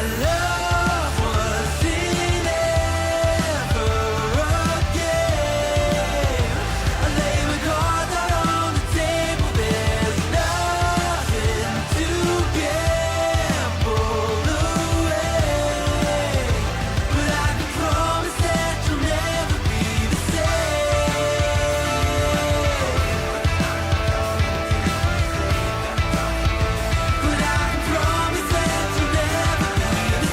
love wasn't ever a game. I lay my cards out on the table. There's nothing to gamble away. But I can promise that you'll never be the same. But I can promise that you'll never be the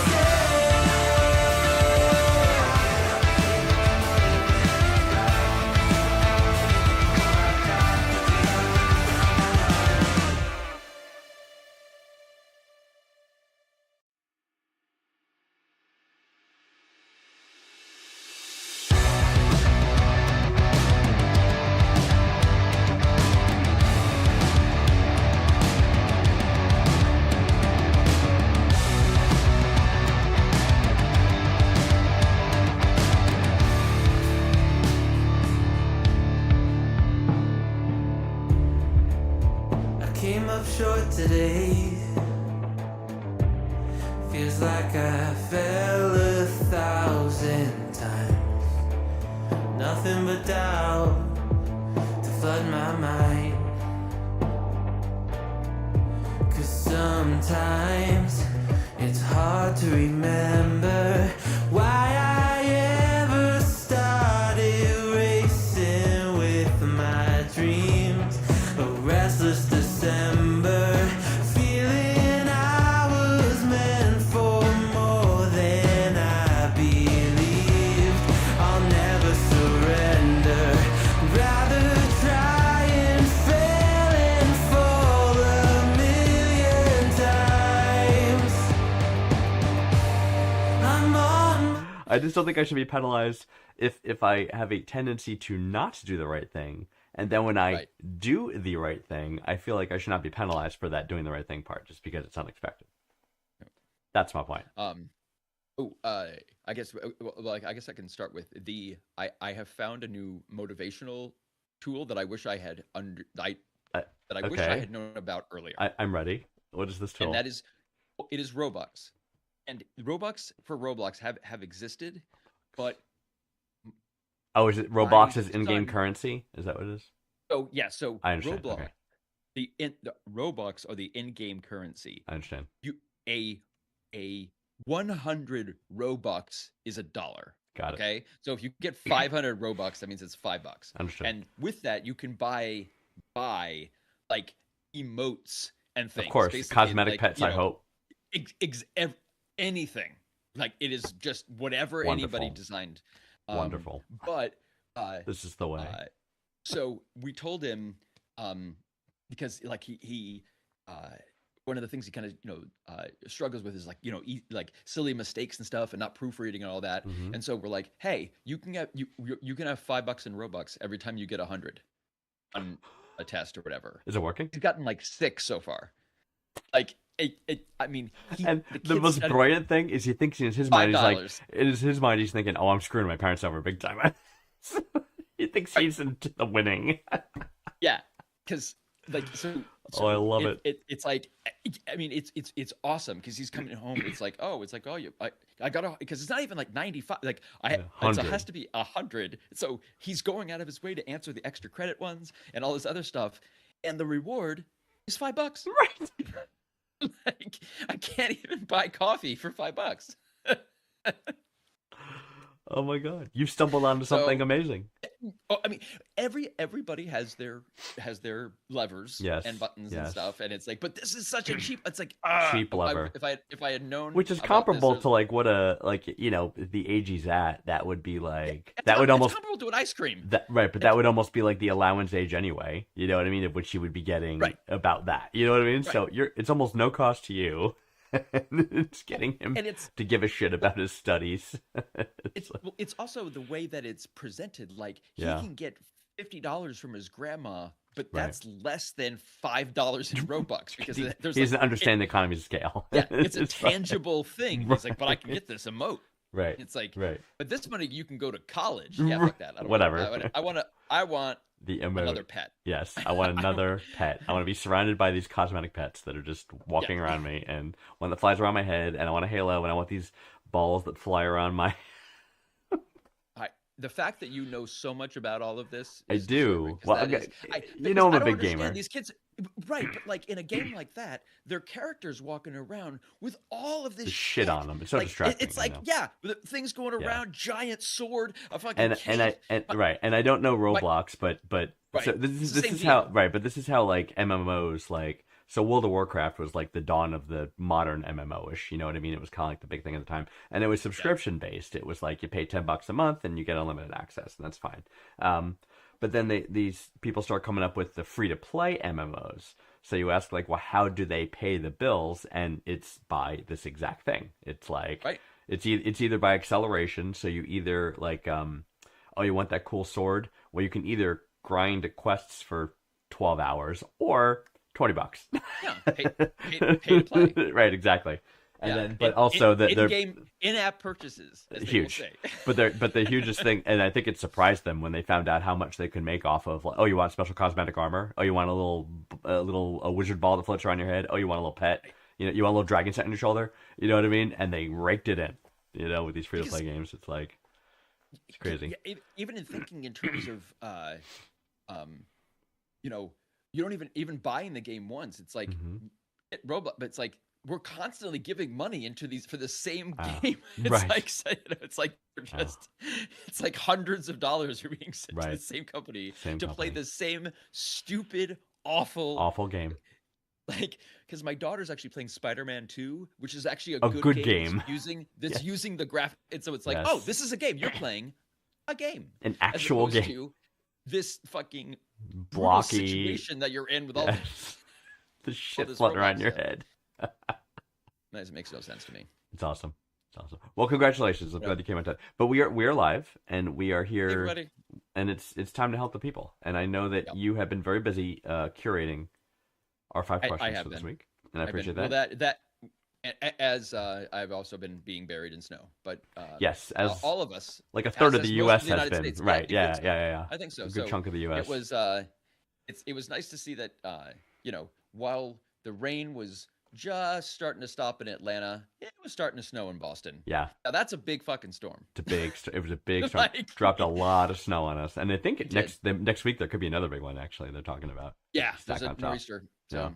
I came up short today. Feels like I fell 1,000 times. Nothing but doubt to flood my mind. 'Cause sometimes it's hard to remember why I ever started racing with my dreams. A restless December, feeling I was meant for more than I believed. I'll never surrender, rather try and fail and fall 1,000,000 times. I'm on. I just don't think I should be penalized if I have a tendency to not do the right thing, and then when I Right. do the right thing, I feel like I should not be penalized for that doing the right thing part just because it's unexpected. That's my point. I guess I guess I can start with I have found a new motivational tool that I wish I had wish I Okay. had known about earlier. I'm ready. What is this tool? And that is it is Robux. And Robux for Roblox have existed, but Oh, is it Roblox's son- in-game currency? Is that what it is? so yeah, so I understand, Roblox okay. the Robux are the in-game currency. I understand. A 100 Robux is $1. Got it. Okay? So if you get 500 Robux, that means it's $5. Understood. And with that, you can buy like emotes and things. Of course, Basically, cosmetic like, pets, you I know, hope. Anything. Like it is just whatever Wonderful. anybody designed. Wonderful. But This is the way. so we told him because like he one of the things he kind of struggles with is like like silly mistakes and stuff and not proofreading and all that. Mhm. And so we're like, hey, you can have $5 in Robux every time you get 100 on a test or whatever. Is it working? He's gotten like 6 so far. Like I mean, And the kid's most studying- brilliant thing is he thinks in his mind, $5. he's thinking, oh, I'm screwing my parents over big time. He thinks he's into the winning. Yeah, because like so. Oh, I love it. It's like, I mean, it's awesome because he's coming home. It's like, oh, I got because it's not even like 95. Like Yeah, it 100. has to be 100. So he's going out of his way to answer the extra credit ones and all this other stuff, and the reward is $5. Right. Like I can't even buy coffee for $5. Oh my god. You stumbled onto something So- amazing. Oh, I mean, everybody has their levers Yes, and buttons and yes. stuff, and it's like, but this is such a cheap. It's like Cheap lever. If I had known, Which is about comparable this, to like what the age he's at. That would be like it's that would it's almost comparable to an ice cream. right, but that would almost be like the allowance age anyway. You know what I mean? Of which he would be getting Right. about that. You know what I mean? Right. So it's almost no cost to you. It's getting him And it's to give a shit about his studies. it's also the way that it's presented. Like Yeah. he can get $50 from his grandma, but Right. that's less than $5 in Robux because he there's doesn't like, understand the economies of scale. yeah, it's a fine. tangible thing. He's like, but I can get this emote. Right. It's like, Right. but this money you can go to college. Yeah, fuck that. I don't Whatever. Want, I want the emote. Another pet. Yes, I want another pet. I want to be surrounded by these cosmetic pets that are just walking around me, and one that flies around my head, and I want a halo, and I want these balls that fly around my. The fact that you know so much about all of this, I is do. disturbing, 'cause Well, that okay, is- you know I'm I a don't big understand gamer. These kids, right? But like in a game like that, their characters walking around with all of this The shit on them. It's so Like, distracting. It's like, you know? yeah, the things going Yeah. around, giant sword, a fucking and cape. and I don't know Roblox, but so Right. this It's is the this same is how deal. right, but this is how like MMOs like so World of Warcraft was like the dawn of the modern MMO-ish, you know what I mean? It was kind of like the big thing at the time, and it was subscription based. It was like you pay $10 a month and you get unlimited access, and that's fine. But then these people start coming up with the free to play MMOs. So you ask like, well, how do they pay the bills? And it's by this exact thing. It's like Right. it's either by acceleration. So you either like oh, you want that cool sword? Well, you can either grind quests for 12 hours or $20. Yeah, pay to play. Right, exactly. And Yeah. then, but also that they're in-game in-app purchases, as they will huge. say. But the hugest thing, and I think it surprised them when they found out how much they could make off of. Like, oh, you want special cosmetic armor? Oh, you want a wizard ball that floats around your head? Oh, you want a little pet? You know, you want a little dragon set on your shoulder? You know what I mean? And they raked it in. You know, with these free to play games, it's like it's crazy. Yeah, even in thinking in terms of, you know, you don't even buying the game once. It's like Mhm. Roblox, but it's like we're constantly giving money into these for the same Ah, game. It's right. like it's like we're just it's like hundreds of dollars are being sent to Right. the same company Same to play company. the same stupid, awful Awful game. like because my daughter's actually playing Spider-Man 2, which is actually A good game. that's using that's Yes. using the graph. And so it's like, Yes. oh, this is a game. You're playing a game. An As actual opposed game. to this fucking brutal Blocky. situation that you're in with all Yes. The shit this floating around Roblox your stuff. head. that makes no sense to me. It's awesome. It's awesome. Well, congratulations. I'm Yeah. glad you came on time. But we are live and we are Hey, here everybody. and it's time to help the people. And I know that Yep. you have been very busy curating our 5 I questions have for this been. week. And I I've been- appreciate well, that. as I've also been being buried in snow, but Yes, as all of us, like a third of as the most US of the has United been. States. Yeah, Right. you Yeah, think yeah, so? yeah, yeah. I think so. A good So chunk of the US. it was it was nice to see that you know, while the rain was just starting to stop in Atlanta, it was starting to snow in Boston. Yeah. Now, that's a big fucking storm. It was a big storm. Like- Dropped a lot of snow on us. And I think It next week there could be another big one actually they're talking about. Yeah, Stack there's a on top. nor'easter. So Yeah.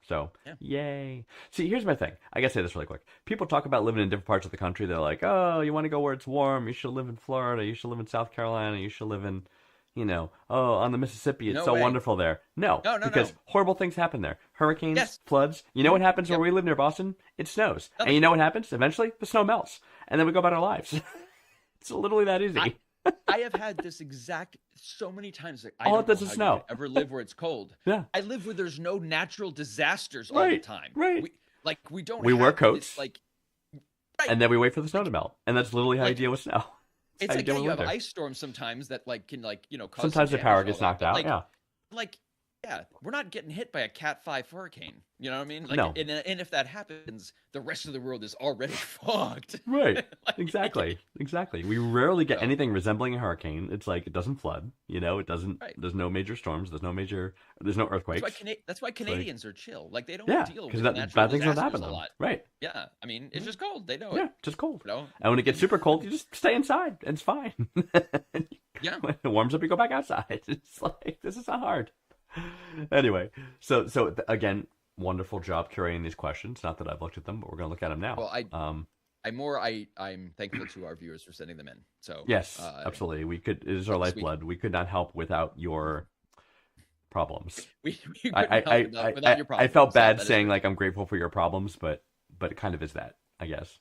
So, Yeah. yay. See, here's my thing. I gotta say this really quick. People talk about living in different parts of the country. They're like, oh, you want to go where it's warm. You should live in Florida. You should live in South Carolina. You should live in, you know, oh, on the Mississippi. It's No so way. wonderful there. No, No, because no. horrible things happen there. Hurricanes, Yes. floods. You know what happens Yep. where we live near Boston? It snows. And Nothing. you know what happens? Eventually, the snow melts. And then we go about our lives. It's literally that easy. I have had this exact so many times. Like, I All don't it does know is how snow. you could ever live where it's cold. Yeah. I live where there's no natural disasters all the Right, time. right. We don't. We wear have this, coats. Like And then we wait for the snow to melt. And that's literally how you Like- deal with snow. it's how you like deal yeah, with you have winter. ice storms sometimes that like can like you know cause Sometimes some the power damage and gets all knocked that, out. but, Yeah. Like yeah, we're not getting hit by a Cat 5 hurricane. You know what I mean? Like, No. And if that happens, the rest of the world is already fucked. Right. Like, Exactly. Exactly. We rarely get So- anything resembling a hurricane. It's like it doesn't flood. You know, it doesn't. Right. There's no major storms. There's no earthquakes. That's why Canadians are chill. Like they don't Yeah, deal with because natural bad things don't disasters happen a to them. lot. Right. Yeah, I mean it's just cold. They know Yeah. it. Just cold. You know? And when it gets super cold, you just stay inside. It's fine. Yeah. When it warms up, you go back outside. It's like this is not hard. Anyway, so again, wonderful job curating these questions. Not that I've looked at them, but we're gonna look at them now. Well, I'm thankful to our viewers for sending them in. So Yes, absolutely. We could. It is our next week- lifeblood. We could not help without your problems. we couldn't I help without your I problems. felt So bad that is saying great. like I'm grateful for your problems, but it kind of is that, I guess.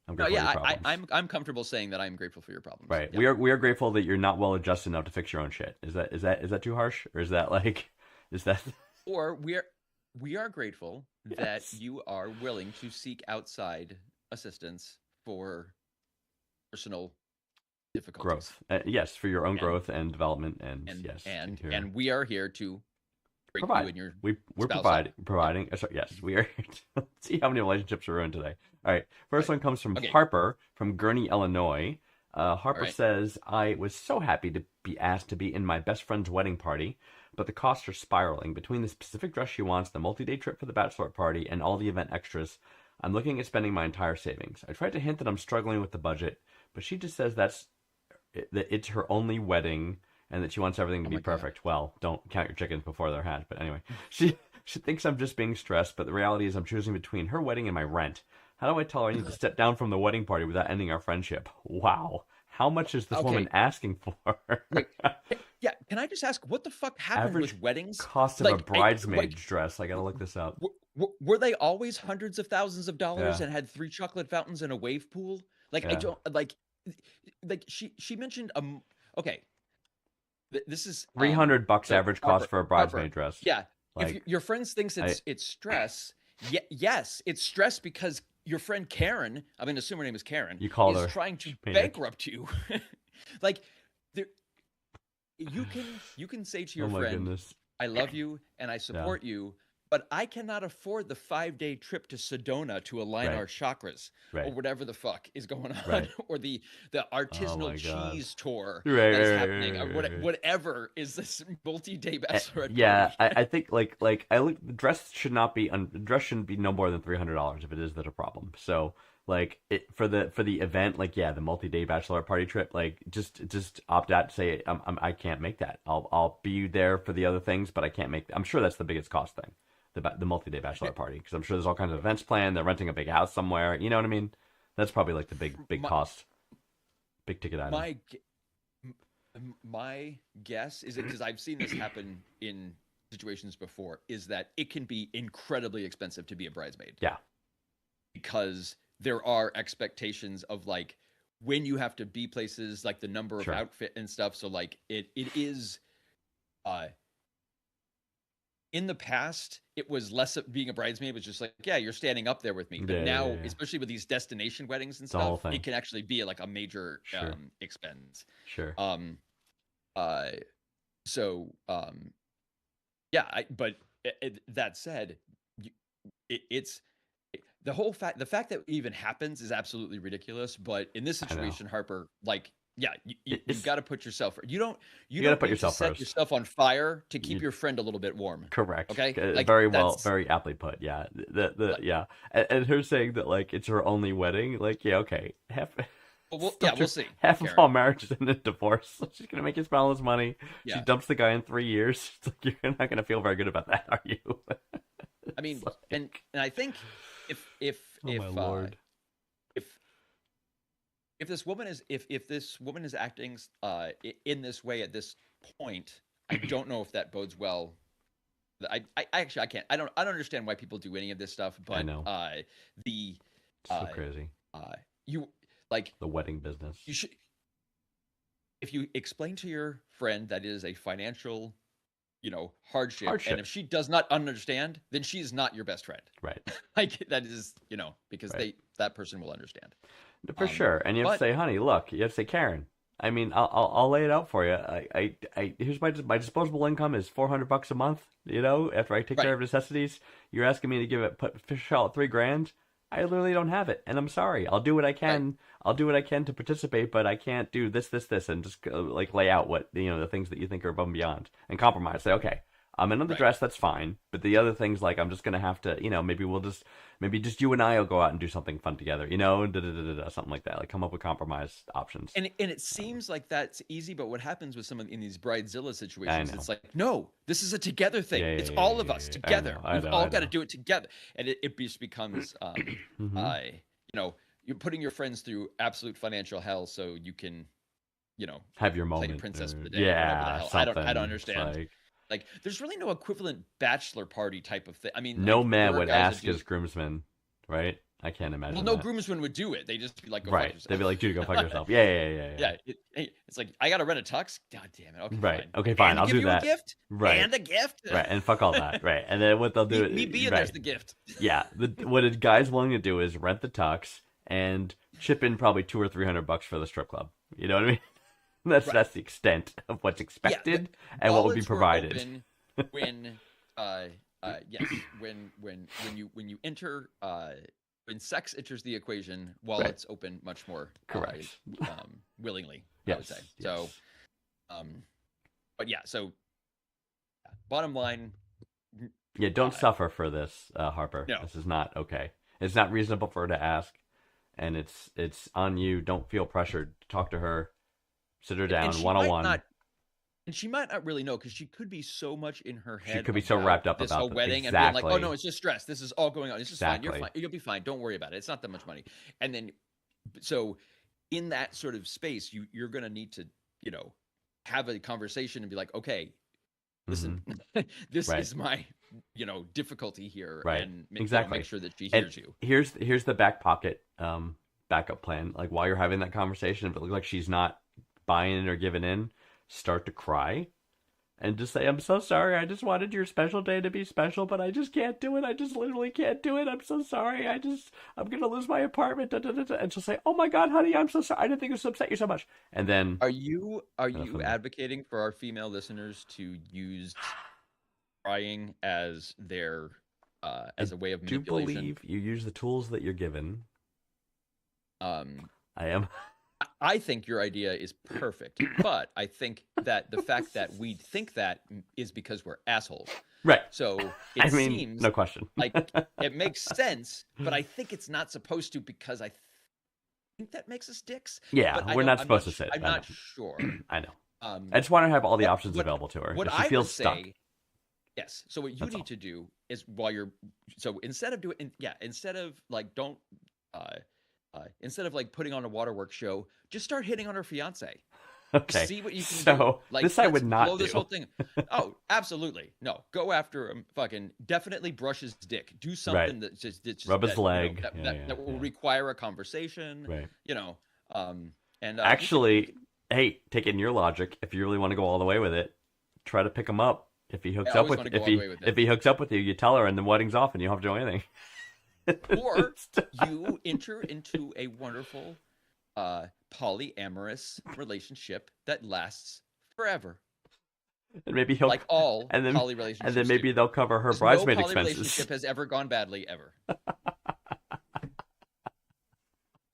I'm No, grateful yeah, for your problems. I'm comfortable saying that I'm grateful for your problems. Right. Yeah. We are grateful that you're not well adjusted enough to fix your own shit. Is that too harsh, or is that like Or we are grateful Yes. that you are willing to seek outside assistance for personal difficulties. growth? Yes, for your own And- growth and development, and, And yes, and here- and we are here to break Provide. you and your we're spouse providing. Sorry, yes, we are here to see how many relationships are ruined today. All right, first Right. one comes from Okay. Harper from Gurney, Illinois. Harper Alright. says, I was so happy to be asked to be in my best friend's wedding party, but the costs are spiraling. Between the specific dress she wants, the multi-day trip for the bachelorette party, and all the event extras, I'm looking at spending my entire savings. I tried to hint that I'm struggling with the budget, but she just says that it's her only wedding and that she wants everything to Oh be my God. perfect. Well, don't count your chickens before they're hatched. But anyway, she thinks I'm just being stressed, but the reality is I'm choosing between her wedding and my rent. How do I tell her I need to step down from the wedding party without ending our friendship? Wow. How much is this woman Okay. asking for? Wait. Yeah. Can I just ask what the fuck happened Average with weddings? cost of a Like, bridesmaid dress. I gotta look this up. were they always hundreds of thousands of dollars Yeah. and had 3 chocolate fountains and a wave pool? Like, I Yeah. don't like she mentioned okay. This is $300 so average cost for a bridesmaid Harper, dress. yeah. If Like, your friends thinks it's stress, yes, it's stress because your friend Karen, I'm gonna assume her name is Karen, you called is her. trying to maniac. bankrupt you. Like, there, you can say to your Oh my friend, goodness. I love you and I support you, but I cannot afford the 5-day trip to Sedona to align Right. our chakras Right. or whatever the fuck is going on, Right. or the artisanal my God. cheese tour Right, that is right, happening, right, or right, right. whatever is this multi-day bachelorette Yeah, party. I think like I look, the dress should not be dress shouldn't be no more than $300 if it is that a problem. So like it for the event, like the multi-day bachelorette party trip, like just opt out. Say I can't make that. I'll be there for the other things, but I can't make. I'm sure that's the biggest cost thing, the multi-day bachelorette party, because I'm sure there's all kinds of events planned. They're renting a big house somewhere. You know what I mean? That's probably like the big My- cost, big ticket item. My guess is because I've seen this happen in situations before, is that it can be incredibly expensive to be a bridesmaid. Yeah. Because there are expectations of like when you have to be places, like the number of Sure. outfit and stuff. So like it is in the past, it was less of being a bridesmaid was just like, yeah, you're standing up there with me. But Yeah, now, yeah. especially with these destination weddings and a whole stuff, thing. it can actually be like a major Sure. expense. Sure. So yeah, but that said, it's the fact that it even happens is absolutely ridiculous. But in this I know. situation, Harper, like, yeah, you've It's- got to put yourself. You gotta don't put need yourself to set first. yourself on fire to keep You- your friend a little bit warm. Correct. Okay? Like, Very well, that's- very aptly put. Yeah. Like- Yeah. And her saying that like it's her only wedding, like okay, half We'll Stuff see. half of Karen. all marriages end in divorce. So she's gonna make you spend all this money. Yeah. She dumps the guy in 3 years. It's like you're not gonna feel very good about that, are you? I mean, It's like- and I think if oh my lord. if this woman is acting in this way at this point, I don't know if that bodes well. I actually I can't. I don't understand why people do any of this stuff. But know. The So crazy. you like The wedding business. you should, if you explain to your friend that it is a financial, hardship, and if she does not understand, then she is not your best friend. Right. Like that is, because Right. that person will understand. For sure. And you have to say, honey, look, you have to say, Karen. I mean, I'll lay it out for you. Here's my disposable income is $400 a month. After I take care of necessities, you're asking me to put fish out $3,000. I literally don't have it, and I'm sorry. I'll do what I can. Right. I'll do what I can to participate, but I can't do this, and just like lay out what the things that you think are above and beyond, and compromise. Say, okay, I'm in on the dress, that's fine, but the other things, like I'm just gonna have to, maybe just you and I will go out and do something fun together, something like that. Like come up with compromise options. And it seems like that's easy, but what happens with someone in these bridezilla situations, know. it's like, no, this is a together thing. Yeah, It's yeah, all yeah, of us yeah. together. I We've know, all I got to know. do it together, and it just becomes, you're putting your friends through absolute financial hell, so you can, Have your play moment. princess for or- the day. Or whatever the yeah, hell. something. I don't It's understand. Like, there's really no equivalent bachelor party type of thing. I mean, no like, man there are would guys that ask do- his groomsman, right? I can't imagine. Well, no that. groomsman would do it. They just be like, go Right. fuck yourself. They'd be like, dude, go fuck yourself. Yeah. Yeah, it's like I gotta rent a tux. God damn it. Okay, Right. fine. Okay, fine. And I'll give do you that. a gift. Right. And a gift. Right, and fuck all that. Right, and then what they'll do Me being right. there's the gift. Yeah, what a guy's willing to do is rent the tux and chip in probably $200 or $300 for the strip club. You know what I mean? That's the extent of what's expected and what will be Wallets were provided. open when yes, when you enter when sex enters the equation, wallets open much more Correct. willingly. Yes. I would say. Yes. So, but yeah. So, bottom line, Yeah, don't suffer for this, Harper. No. This is not okay. It's not reasonable for her to ask, and it's on you. Don't feel pressured. Talk to her. Sit her down she one on might one. not- And she might not really know because she could be so much in her head. She could be so wrapped up this about whole the- wedding and being like, "Oh exactly. no, it's just stress. This is all going on. It's just fine. You're Exactly. fine. You'll be fine. Don't worry about it. It's not that much money." And then, so in that sort of space, you're gonna need to, have a conversation and be like, "Okay, listen, this Right. is my, difficulty here, Right. and Exactly. make sure that she And hears you." here's the back pocket backup plan. Like while you're having that conversation, if it looks like she's not buying it or giving in, start to cry and just say, "I'm so sorry. I just wanted your special day to be special, but I just can't do it. I just literally can't do it. I'm so sorry. I'm gonna lose my apartment." Da, da, da, da. And she'll say, "Oh my God, honey, I'm so sorry. I didn't think it was upset you so much." And then Are you Definitely. advocating for our female listeners to use crying as their as a way of do manipulation? believe you use the tools that you're given. Um, I am. I think your idea is perfect, but I think that the fact that we think that is because we're assholes. Right. So I it mean, seems no question. like it makes sense, but I think it's not supposed to because I think that makes us dicks. Yeah, But I we're don't- not I'm supposed to su- say it. I'm I not know. sure. I know. Um, I just want her to have all the what- options what- available to her. What If she I feels would stuck. say, yes. So what you That's need all. to do is while you're so instead of doing instead of like don't instead of like putting on a waterworks show, just start hitting on her fiance. Okay. See what you can do. So Like this I would let's not blow do. this whole thing. Oh, absolutely no. Go after him. Fucking definitely brush his dick. Do something that's just Rub his that, you know, leg. that, Yeah, that, yeah, that will yeah. require a conversation. Right. And Actually, hey, taking your logic, if you really want to go all the way with it, try to pick him up. If he hooks I up always with wanna go if all he the way with it. if he hooks up with you, you tell her, and the wedding's off, and you don't have to do anything. or you enter into a wonderful polyamorous relationship that lasts forever, and maybe he'll like all and then poly relationships. and then maybe do. they'll cover her 'Cause bridesmaid no poly expenses. relationship has ever gone badly ever.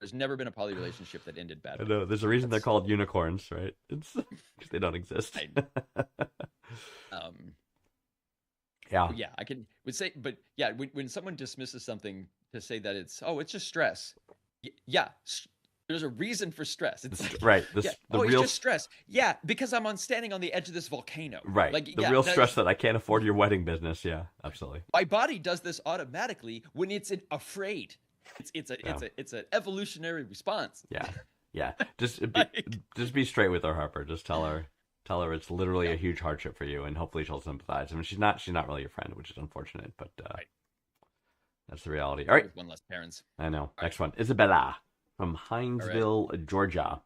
There's never been a poly relationship that ended I badly. know. There's a reason they're called unicorns, right? It's because they don't exist. Yeah. Yeah, I would say, but yeah, when someone dismisses something to say that it's just stress. There's a reason for stress. It's like, Right. yeah, The it's real just stress. Yeah, because I'm standing on the edge of this volcano. right. Like The yeah, real that's- stress that I can't afford your wedding business. Yeah, absolutely. My body does this automatically when it's afraid. It's an evolutionary response. Yeah. Yeah. Just Like- just be straight with her, Harper. Just tell her it's literally a huge hardship for you, and hopefully she'll sympathize. I mean, she's not really your friend, which is unfortunate, but Right. that's the reality. All right. With one less parents. I know. Next one. Isabella from Hinesville, Georgia.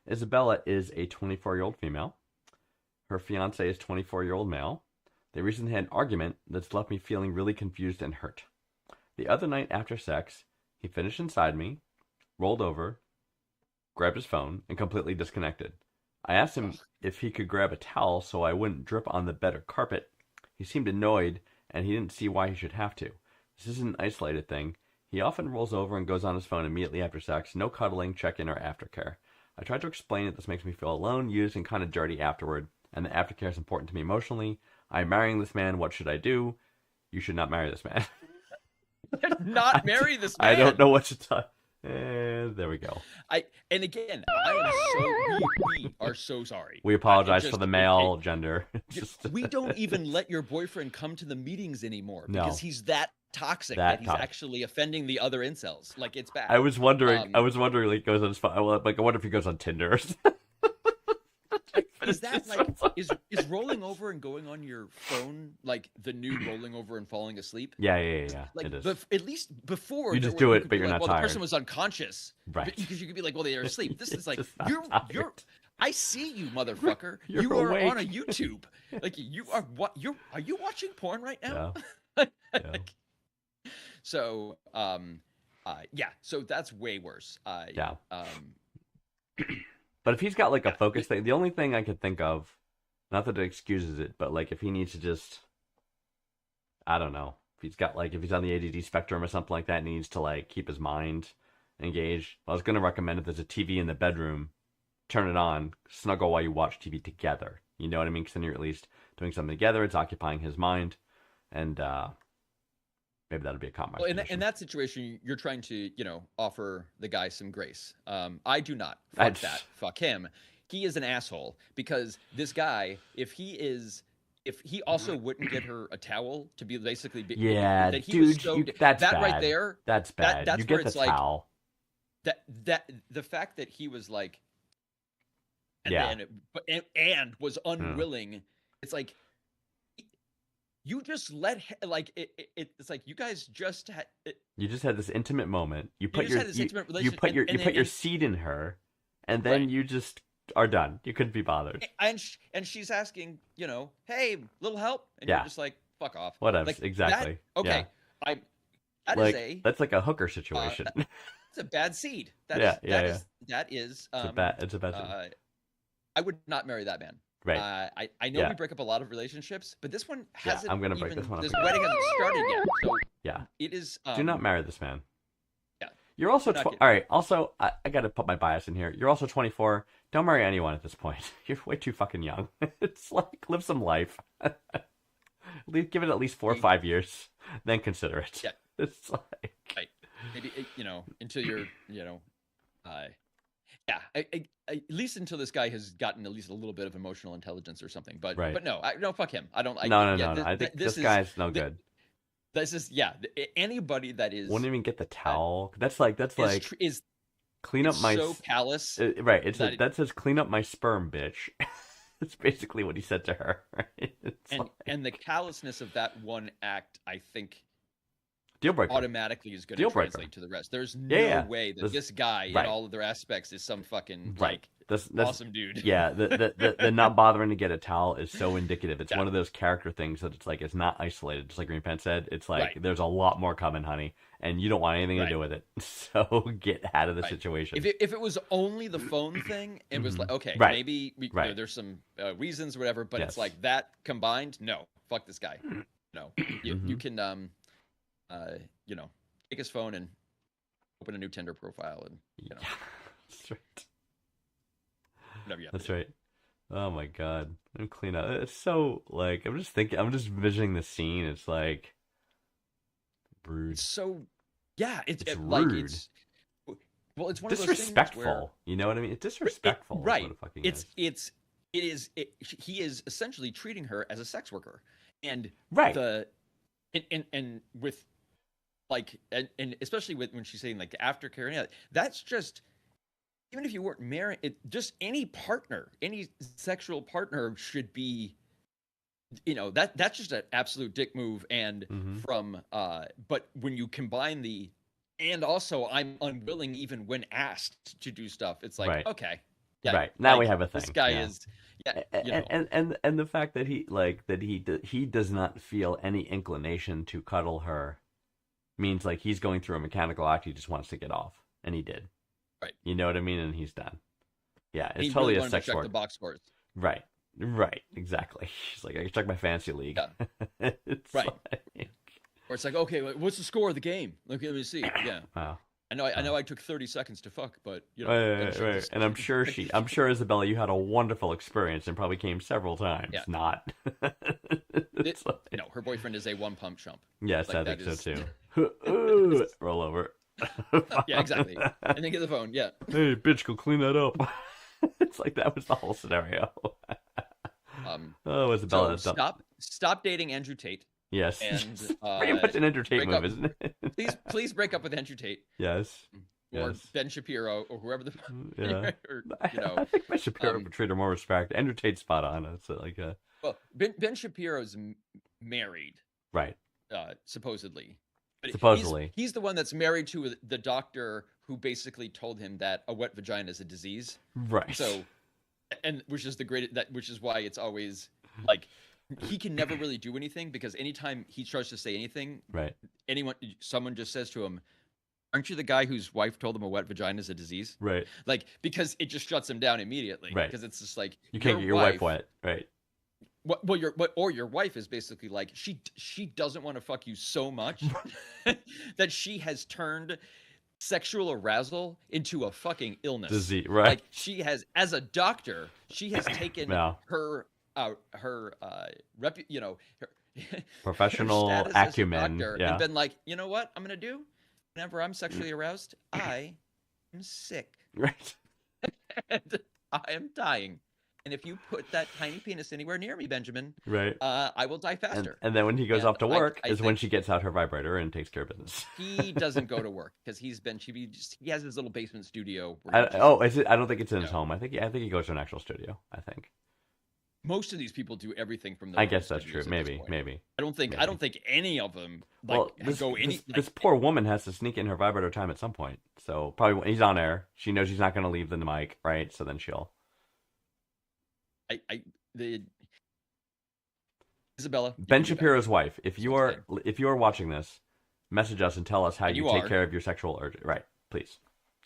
Isabella is a 24-year-old female. Her fiance is 24-year-old male. They recently had an argument that's left me feeling really confused and hurt. The other night after sex, he finished inside me, rolled over, grabbed his phone, and completely disconnected. I asked him if he could grab a towel so I wouldn't drip on the bed or carpet. He seemed annoyed, and he didn't see why he should have to. This isn't an isolated thing. He often rolls over and goes on his phone immediately after sex. No cuddling, check-in, or aftercare. I tried to explain that this makes me feel alone, used, and kind of dirty afterward, and the aftercare is important to me emotionally. I'm marrying this man. What should I do? You should not marry this man. Not marry this man. I don't know what to tell. And there we go. And again, we are so sorry. We apologize for just- the male gender. We don't even let your boyfriend come to the meetings anymore No. because he's that toxic That that he's toxic. actually offending the other incels. Like it's bad. I was wondering. Um, like, he goes on his phone. Like, I wonder if he goes on Tinder. Or something. Is that like is rolling over and going on your phone like the new rolling over and falling asleep? Yeah. Like It is. at least before You there just were- do it, could but be you're like, not well, tired. the person was unconscious, Right. Because you could be like, well, they are asleep. This is like Just not you're tired. I see you, motherfucker. You're you are on a awake. YouTube. Like you are are you watching porn right now? Yeah. Like, so so that's way worse. Yeah. Um But if he's got like a focus thing, the only thing I could think of, not that it excuses it, but like if he needs to just, I don't know, he's got like if he's on the ADD spectrum or something like that, and he needs to like keep his mind engaged. I was gonna recommend if there's a TV in the bedroom, turn it on, snuggle while you watch TV together. You know what I mean? Because then you're at least doing something together. It's occupying his mind, and maybe that'll be a compromise. Well, in that situation, you're trying to, offer the guy some grace. I do not. I'd- Fuck that. Fuck him. He is an asshole because this guy, if he also wouldn't get her a towel to be basically, Yeah, that he dude, was so, that's that bad. right there, That's bad. that's you where get the it's like- towel. that the fact that he was like, and Yeah. and was unwilling, it's like, you just let it's like you guys just had. You just had this intimate moment. You put just your had this intimate you relationship, put your and you put your then- seed in her, and then Right. you just are done. You couldn't be bothered. and she's asking, hey, little help, and Yeah. you're just like, fuck off. Whatever. Like, Exactly. Okay, Yeah. that Like is that's like a hooker situation. it's a bad seed. That Yeah, is, yeah, that is it's a bad. It's a bad thing. I would not marry that man. Right. I know Yeah. we break up a lot of relationships, but this one Yeah, hasn't. I'm gonna break even, this one up This again. wedding hasn't started yet, so Yeah. it is. Do not marry this man. yeah. You're also Not all good. right. Also, I got to put my bias in here. You're also 24. Don't marry anyone at this point. You're way too fucking young. It's like live some life. Give it at least 4 or 5 years, then consider it. Yeah. It's like Right. Maybe until you're yeah. At least until this guy has gotten at least a little bit of emotional intelligence or something. But Right. but no, fuck him. I don't. no. I think this guy's no thi- good. This is anybody that is Wouldn't even get the towel. That's like is clean up my so callous. right. It's that that says clean up my sperm, bitch. That's basically what he said to her. Right? It's and like, and the callousness of that one act, I think, deal breaker. automatically is going to Deal breaker. translate to the rest. There's no Yeah. way that This- this guy, right. in all of their aspects, is some fucking Right. That's awesome dude. Yeah, the not bothering to get a towel is so indicative. It's Yeah. one of those character things that it's like it's not isolated. Just like Green Pen said, it's like Right. there's a lot more coming, honey, and you don't want anything to Right. do with it. So get out of the Right. situation. If it was only the phone thing, it was like, okay, Right. maybe Right. there's some reasons or whatever, but Yes. it's like that combined, no, fuck this guy. No, you Mhm. can take his phone and open a new Tinder profile and Yeah. That's right. whatever you have to That's do. right. Oh my god. And clean up. It's so like I'm just envisioning the scene. It's like rude. It's so yeah, it's It's like rude. it's well, it's one of those things Disrespectful. where You know what I mean? It's disrespectful. is right. What it fucking It's is. he is essentially treating her as a sex worker, and Right. and with like and especially when she's saying like the aftercare and all that, that's just even if you weren't married, just any partner, any sexual partner should be, that's just an absolute dick move. And Mhm. from but when you combine and also I'm unwilling even when asked to do stuff, it's like Right. okay, yeah, Right. Now we like, have a thing. This guy yeah. is yeah, And the fact that he does not feel any inclination to cuddle her means like he's going through a mechanical act. He just wants to get off, and he did. Right. You know what I mean? And he's done. Yeah, it's he totally really a wanted sex to check work. the box scores. Right. Right. Exactly. She's like, I can check my fantasy league. Yeah. It's Right. like- Or it's like, okay, what's the score of the game? Okay, let me see. Yeah, wow. I know I took 30 seconds to fuck, but Right. And I'm sure Isabella, you had a wonderful experience and probably came several times. Yeah. Not. It's like- no, her boyfriend is a one pump chump. Yes, like, I that think so is- too. Ooh, roll over. Yeah, exactly. And then get the phone. Yeah. Hey, bitch, go clean that up. It's like that was the whole scenario. Oh, Isabella. So stop dating Andrew Tate, Yes. and Pretty much an entertainment break move, up. isn't it? please break up with Andrew Tate Yes. or Yes. Ben Shapiro or whoever the Yeah. or, I think Ben Shapiro um, would treat her more respect. Andrew Tate's spot on. It's like a well, Ben Shapiro's married, right. supposedly. But Supposedly. he's the one that's married to the doctor who basically told him that a wet vagina is a disease. Right. So, and which is which is why it's always like he can never really do anything because anytime he tries to say anything, right. someone just says to him, "Aren't you the guy whose wife told him a wet vagina is a disease?" Right. Like because it just shuts him down immediately. Right. Because it's just like You can't get your wife wet. Right. your wife is basically like she doesn't want to fuck you so much that she has turned sexual arousal into a fucking illness. Disease, right? Like she has, as a doctor, she has taken Yeah. her Professional status as a acumen, doctor yeah. and been like, you know what I'm gonna do? Whenever I'm sexually aroused, I am sick Right. and I am dying. And if you put that tiny penis anywhere near me, Benjamin, Right. I will die faster. And then when he goes And off to work I is when think she gets out her vibrator and takes care of business. he doesn't go to work because he has his little basement studio. Where I don't think it's in his No. home. I think he goes to an actual studio. I think. most of these people do everything from their I own guess that's true. studios at this Maybe, point. maybe. I don't think any of them like Well, this, go any. this, this poor woman has to sneak in her vibrator time at some point. So probably when he's on air, she knows he's not going to leave the mic, right? So then she'll. The Isabella, you Ben can do that. Shapiro's wife. If you That's are watching this, message us and tell us how And you you take are. care of your sexual urge. Right? Please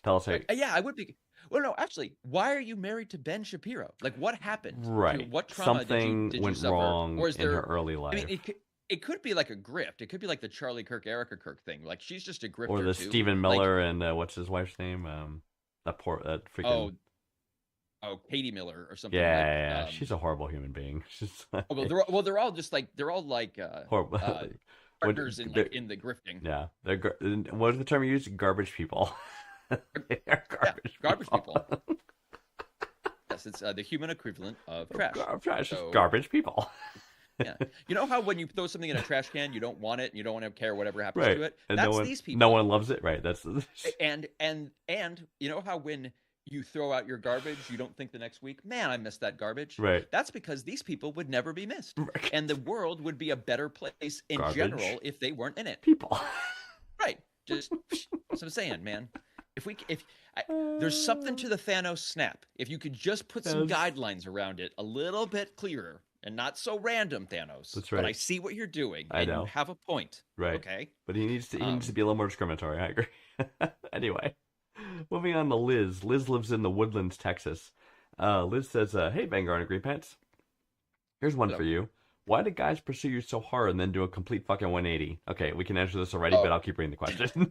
tell us how. Yeah, I would be. Well, no, actually, why are you married to Ben Shapiro? Like, what happened? Right. What trauma Something did you went suffer? wrong Or is in there? her early life. I mean, it could be like a grift. It could be like the Charlie Kirk, Erica Kirk thing. Like she's just a grifter or the too. Stephen Like, Miller and what's his wife's name? That freaking. oh, Katie Miller or something. Yeah, like, she's a horrible human being. She's like, they're all just like horrible. partners in the grifting. Yeah, they're what was the term you used? Garbage people. They're Garbage people. Yes, it's the human equivalent of trash. Trash. So- Garbage people. Yeah, you know how when you throw something in a trash can, you don't want it, and you don't want to care whatever happens Right. to it. And That's these people. No one loves it. Right. That's. And you know how when you throw out your garbage, you don't think the next week, man, I missed that garbage. Right. That's because these people would never be missed, and the world would be a better place in Garbage. general if they weren't in it. People. Right. Just that's what I'm saying, man. There's something to the Thanos snap. If you could just put some Yes. guidelines around it a little bit clearer and not so random, Thanos. That's But I right. see what you're doing, I and know. you have a point. Right. Okay. But he needs to be a little more discriminatory. I agree. Anyway, moving on to Liz. Liz lives in the Woodlands, Texas. Liz says, "Hey, Vanguard and Green Pants. Here's one Hello. for you. Why do guys pursue you so hard and then do a complete fucking 180?" Okay, we can answer this already, but I'll keep reading the question.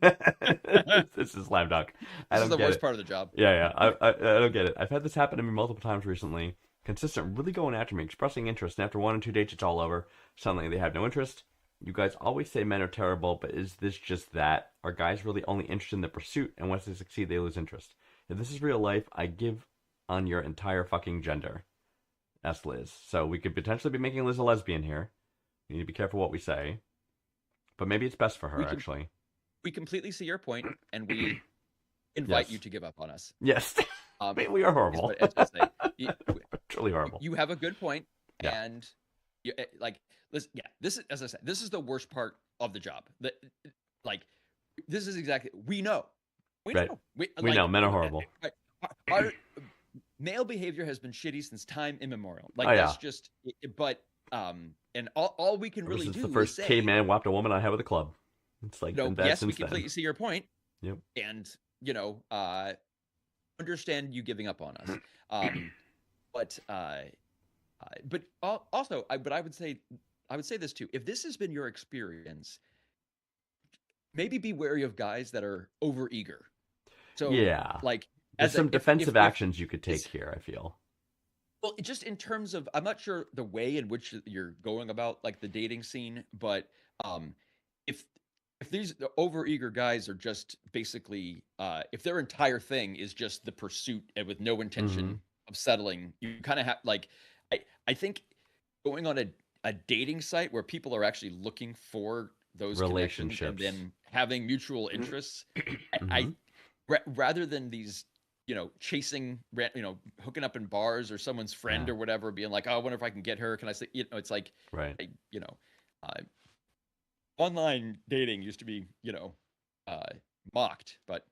This is slam dunk. I This don't is the get worst it. part of the job. Yeah. I don't get it. I've had this happen to me multiple times recently. Consistent, really going after me, expressing interest, and after 1 or 2 dates, it's all over. Suddenly, they have no interest. You guys always say men are terrible, but is this just that? Are guys really only interested in the pursuit, and once they succeed, they lose interest? If this is real life, I give on your entire fucking gender. That's Liz. So we could potentially be making Liz a lesbian here. We need to be careful what we say. But maybe it's best for her, actually. We completely see your point, and we invite Yes. you to give up on us. Yes. We are horrible. Is what I was gonna say. Truly horrible. You have a good point, Yeah. and this is, as I said, this is the worst part of the job. This is exactly we know. We Right. know. We know men are horrible. Our male behavior has been shitty since time immemorial. Like Oh, yeah. that's just. But and all we can really This is do the first is say, caveman whopped a woman on the head with a club. It's like been bad yes, we since then. completely see your point. Yep. And understand you giving up on us. But also, I would say this too. If this has been your experience, maybe be wary of guys that are overeager. So Yeah. like There's some defensive if- actions you could take it's- here, I feel. Well, just in terms of, I'm not sure the way in which you're going about like the dating scene, but if these overeager guys are just basically, if their entire thing is just the pursuit and with no intention Mm-hmm. of settling, you kind of have like, I think going on a dating site where people are actually looking for those connections and Relationships. then having mutual interests, Mhm. rather than these, chasing, hooking up in bars or someone's friend Yeah. or whatever, being like, oh, I wonder if I can get her. Can I say, it's like, Right. online dating used to be, mocked, but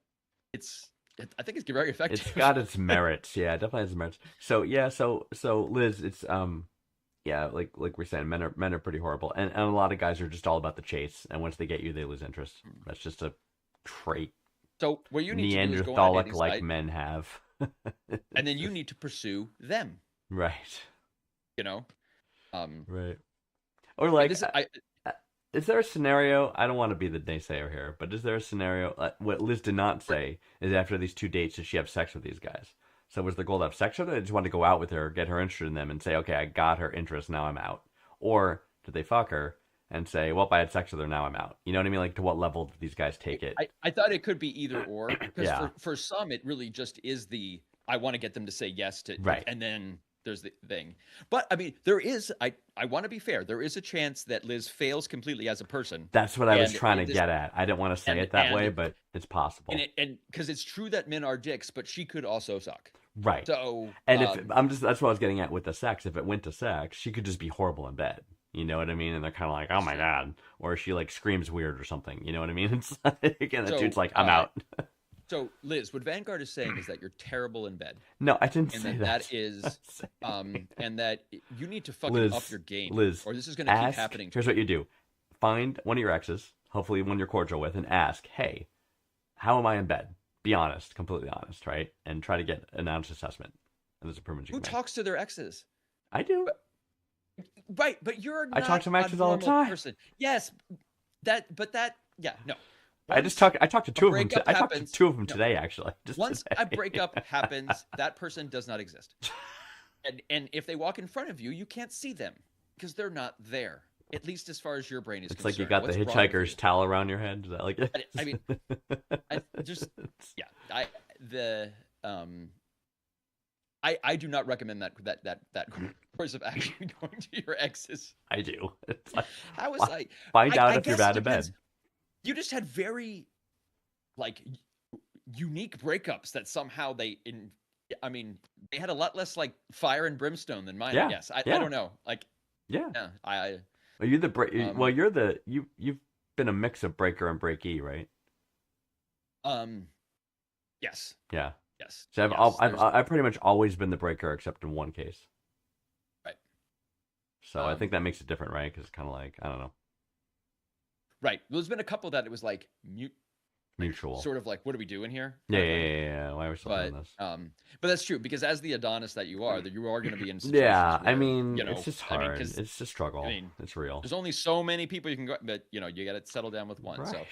I think it's very effective. It's got its merits. Yeah, it definitely has merits. So yeah, so Liz, it's yeah, like we're saying, men are pretty horrible. And a lot of guys are just all about the chase, and once they get you, they lose interest. That's just a trait So what you need to do is go on a Neanderthalic dating like site, men have. and then you need to pursue them, Right. you know? Right. Or and like, this uh, is there a scenario? I don't want to be the naysayer here, but is there a scenario? What Liz did not say is after these 2 dates, did she have sex with these guys? So was the goal to have sex with her? Or did just want to go out with her, get her interested in them, and say, okay, I got her interest, now I'm out? Or did they fuck her and say, well, I had sex with her, now I'm out? You know what I mean? Like, to what level did these guys take it? I thought it could be either or, because Yeah. for some it really just is the I want to get them to say yes to, Right. and then there's the thing. But I mean, there is I want to be fair. There is a chance that Liz fails completely as a person, That's what I was and trying to this, get at. I didn't want to say and it that and way, but it's possible. and because it's true that men are dicks, but she could also suck. Right. So And if that's what I was getting at with the sex. If it went to sex, she could just be horrible in bed. You know what I mean? And they're kind of like, oh my God. Or she like screams weird or something. You know what I mean? It's like, and the So, dude's like, I'm out. so Liz, what Vanguard is saying is that you're terrible in bed, No, I didn't and say that that. is and that you need to fucking Liz, up your game, Liz, or this is going to keep ask, happening. here's what you do. Find one of your exes, hopefully one you're cordial with, and ask, hey, how am I in bed? Be honest, completely honest, right? And try to get an honest assessment. And there's improvements you Who can make. talks to their exes? I do. Right, but you're not I talk to my a exes all the normal time. person. Yes, yeah, no. I talked to two of them. breakup I talked to happens- two of them no. today, actually. Just Once today. a breakup happens, that person does not exist. And if they walk in front of you, you can't see them because they're not there. At least as far as your brain is It's concerned. like you got What's the wrong with hitchhiker's you? towel around your head. Is that like it? I mean, I do not recommend that course of action going to your exes. I do. It's like, How is find out I if you're guess it bad in bed. depends. You just had very like unique breakups that somehow they had a lot less like fire and brimstone than mine. Yeah, I guess I yeah. don't know. Like Yeah. I Well, you're the Um, you're the you've been a mix of breaker and breakee, right? yes. Yeah. Yes. So yes, I've pretty much always been the breaker except in one case. Right. So I think that makes it different, right? Because it's kind of like, I don't know, right. Well, there's been a couple that it was like mutual. sort of like, what are we doing here? Yeah, kind of yeah, thing. yeah. Why are we still doing this? But that's true because as the Adonis that you are, that you are going to be in situations Yeah, I where, mean, you know, it's just I mean, hard. 'cause, It's just struggle. I mean, it's real. there's only so many people you can go, but you know, you got to settle down with one. Right.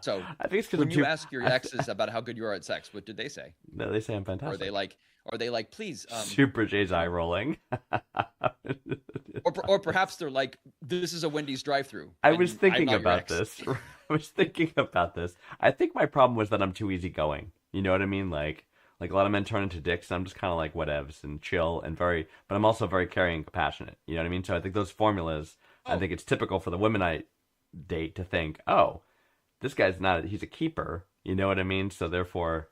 So I think it's because when you ask your exes about how good you are at sex, what did they say? No, they say I'm Or fantastic. are they like, please, Super J's eye rolling. or perhaps they're like, this is a Wendy's drive-through. I and was I'm thinking not your about ex." this. I was thinking about this. I think my problem was that I'm too easygoing. You know what I mean? Like a lot of men turn into dicks, and I'm just kind of like whatevs and chill and very, but I'm also very caring and compassionate. You know what I mean? So I think those formulas, I Oh. think it's typical for the women I date to think, oh, this guy's not, he's a keeper. You know what I mean? So therefore,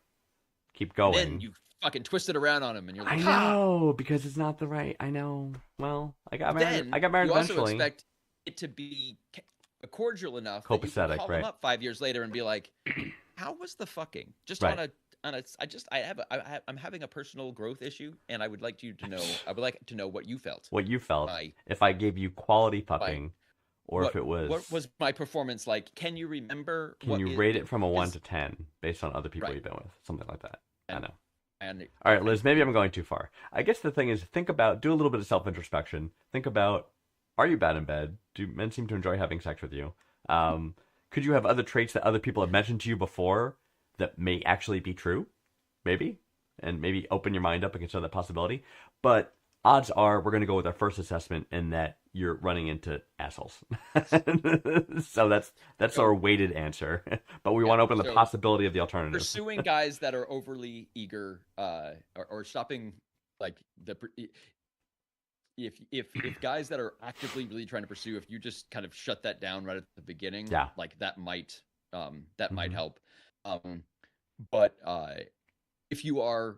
keep going. Then you fucking twist it around on him, and you're I like, know, because it's not the right, I know. Well, I got married. Then I got married you eventually. also expect it to be cordial enough that you Copacetic, can call right. them up 5 years later and be like, "How was the fucking?" Just Right. on a. I'm having a personal growth issue, and I would like you to know. I would like to know what you felt. What you felt By- if I gave you quality fucking, or if it was. What was my performance like? Can you remember? Can you rate it from a 1 is- to 10 based on other people Right. you've been with? Something like that. I And- know. And All right, Liz, maybe I'm going too far. I guess the thing is, do a little bit of self introspection. Think about, are you bad in bed? Do men seem to enjoy having sex with you? Could you have other traits that other people have mentioned to you before that may actually be true? Maybe. And maybe open your mind up and consider that possibility. But odds are we're going to go with our first assessment in that you're running into assholes. So that's our weighted answer. But we want to open the so possibility of the alternative. pursuing guys that are overly eager, or stopping like if guys that are actively really trying to pursue, if you just kind of shut that down right at the beginning, Yeah. like that might Mhm. help. But if you are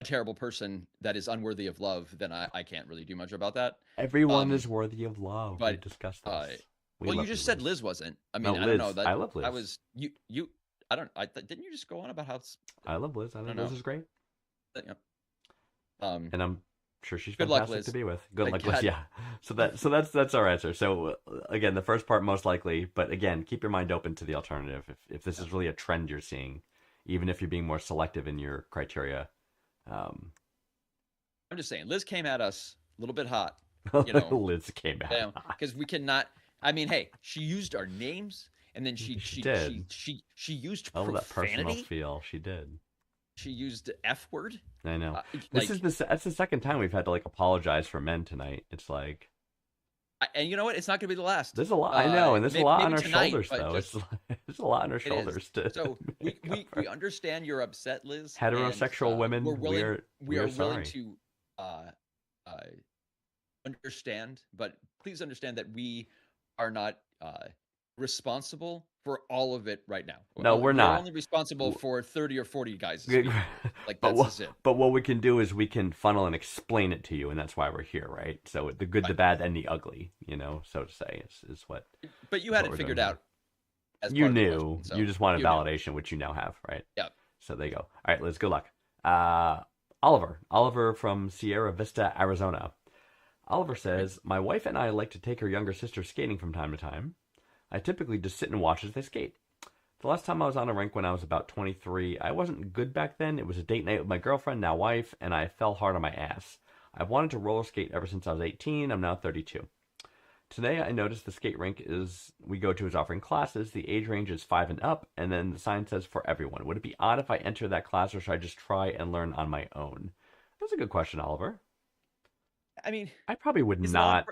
a terrible person that is unworthy of love, then I can't really do much about that. Everyone is worthy of love. We but, discussed this. We Well, you love just you, said Liz wasn't. I mean, No, I don't know Liz. that I love I Liz. was you. I don't. Didn't you just go on about how? I love Liz. I think know. Liz is great. Yeah. And I'm sure she's Good luck, fantastic Liz. to be with. Good Like, luck, Liz. God. Yeah. So that's our answer. So again, the first part most likely, but again, keep your mind open to the alternative. If this is really a trend you're seeing, even if you're being more selective in your criteria, I'm just saying, Liz came at us a little bit hot, Liz came out. because we cannot. I mean, hey, she used our names, and then She did. she used Oh, that personal profanity. feel. She did. She used the F word. I know. Uh, This like, is that's the second time we've had to like apologize for men tonight. It's like and you know what? It's not going to be the last. there's a lot. I know, and there's a lot on our tonight, shoulders but though. just- It's there's a lot on our It is. shoulders to So we, make up we for. understand you're upset, Liz. Heterosexual and, women, We're willing. we are willing sorry. to uh, understand, but please understand that we are not responsible for all of it right now. No, we're not. only responsible for 30 or 40 guys. But Like but that's just it. but what we can do is we can funnel and explain it to you, and that's why we're here, right? So the good, the Right. bad, and the ugly, so to say, is what But you what had it we're figured doing out. As you part of the knew. question, so You just wanted you knew. validation, which you now have, right? Yep. So there you go. All right, Liz, good luck. Oliver from Sierra Vista, Arizona. Oliver says, my wife and I like to take her younger sister skating from time to time. I typically just sit and watch as they skate. The last time I was on a rink when I was about 23, I wasn't good back then. It was a date night with my girlfriend, now wife, and I fell hard on my ass. I've wanted to roller skate ever since I was 18. I'm now 32. Today I noticed the skate rink we go to is offering classes. The age range is 5 and up, and then the sign says for everyone. Would it be odd if I enter that class, or should I just try and learn on my own? That's a good question, Oliver. I mean, I probably would is not.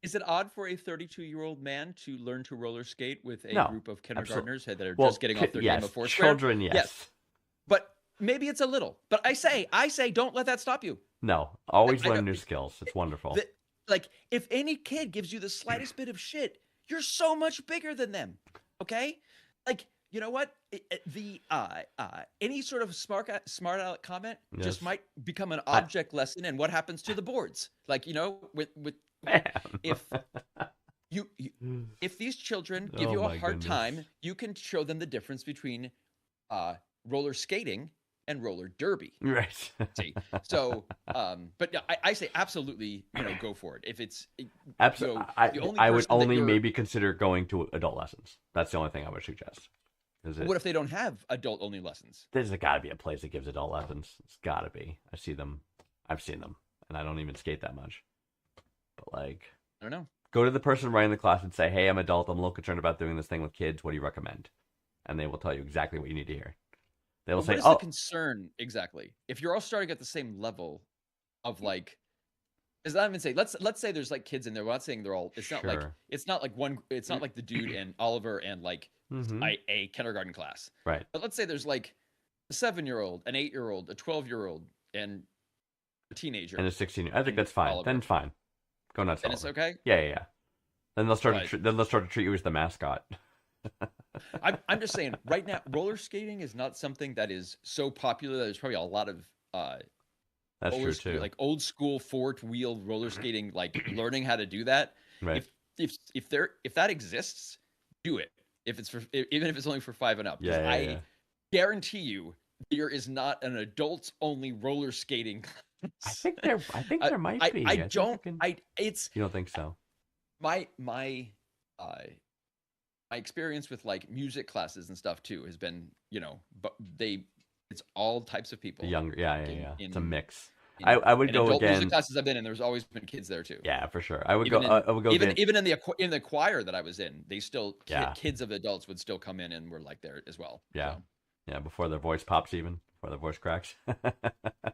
Is it odd for a 32-year-old man to learn to roller skate with a No, group of kindergartners that are Well, just getting off their yes, game of Foursquare? children, yes. Yes. But maybe it's a little. But I say, don't let that stop you. No, always I learn don't- new skills. It's wonderful. Like, if any kid gives you the slightest bit of shit, you're so much bigger than them. Okay? Like, you know what? Any sort of smart aleck comment Yes. just might become an object lesson in what happens to the boards. Like, with Man. if you if these children give Oh you a my hard goodness. time, you can show them the difference between roller skating and roller derby. Right. See, so but yeah, I say absolutely, go for it. If it's Absolutely. the only I would person that only you're- maybe consider going to adult lessons. That's the only thing I would suggest. what if they don't have adult only lessons? There's got to be a place that gives adult lessons. It's got to be. I've seen them, and I don't even skate that much. But like, I don't know. go to the person running the class and say, "Hey, I'm adult. I'm a little concerned about doing this thing with kids. What do you recommend?" And they will tell you exactly what you need to hear. They will But say, what is "Oh, the concern exactly? If you're all starting at the same level of like, is that even say? Let's say there's like kids in there. We're not saying they're all. It's not like Sure. it's not like one. It's not like the dude and Oliver and like mhm, a kindergarten class. right." But let's say there's like a 7-year-old, an 8-year-old, a 12-year-old, and a teenager. And a 16. I think and that's fine. Oliver. Then fine. Go nuts. And it's Oliver. okay. Yeah. Then they'll start. Right. Then they'll start to treat you as the mascot. I'm just saying, right now, roller skating is not something that is so popular that there's probably a lot of That's roller true too. like old school four-wheel roller skating, like learning how to do that. Right. If that exists, do it. If it's even if it's only for 5 and up. 'Cause Yeah. I guarantee you there is not an adults only roller skating class. I think there might be. I think don't. can- It's You don't think so? my experience with like music classes and stuff too has been, but it's all types of people. The younger. Yeah. in- It's a mix. in- I would in go adult again. music classes I've been in, there's always been kids there too. Yeah, for sure. I would Even go. in- I would go even again. even in the choir that I was in, they still Yeah. kids of adults would still come in and were like there as well. Yeah. So. Yeah, before their voice pops, before their voice cracks.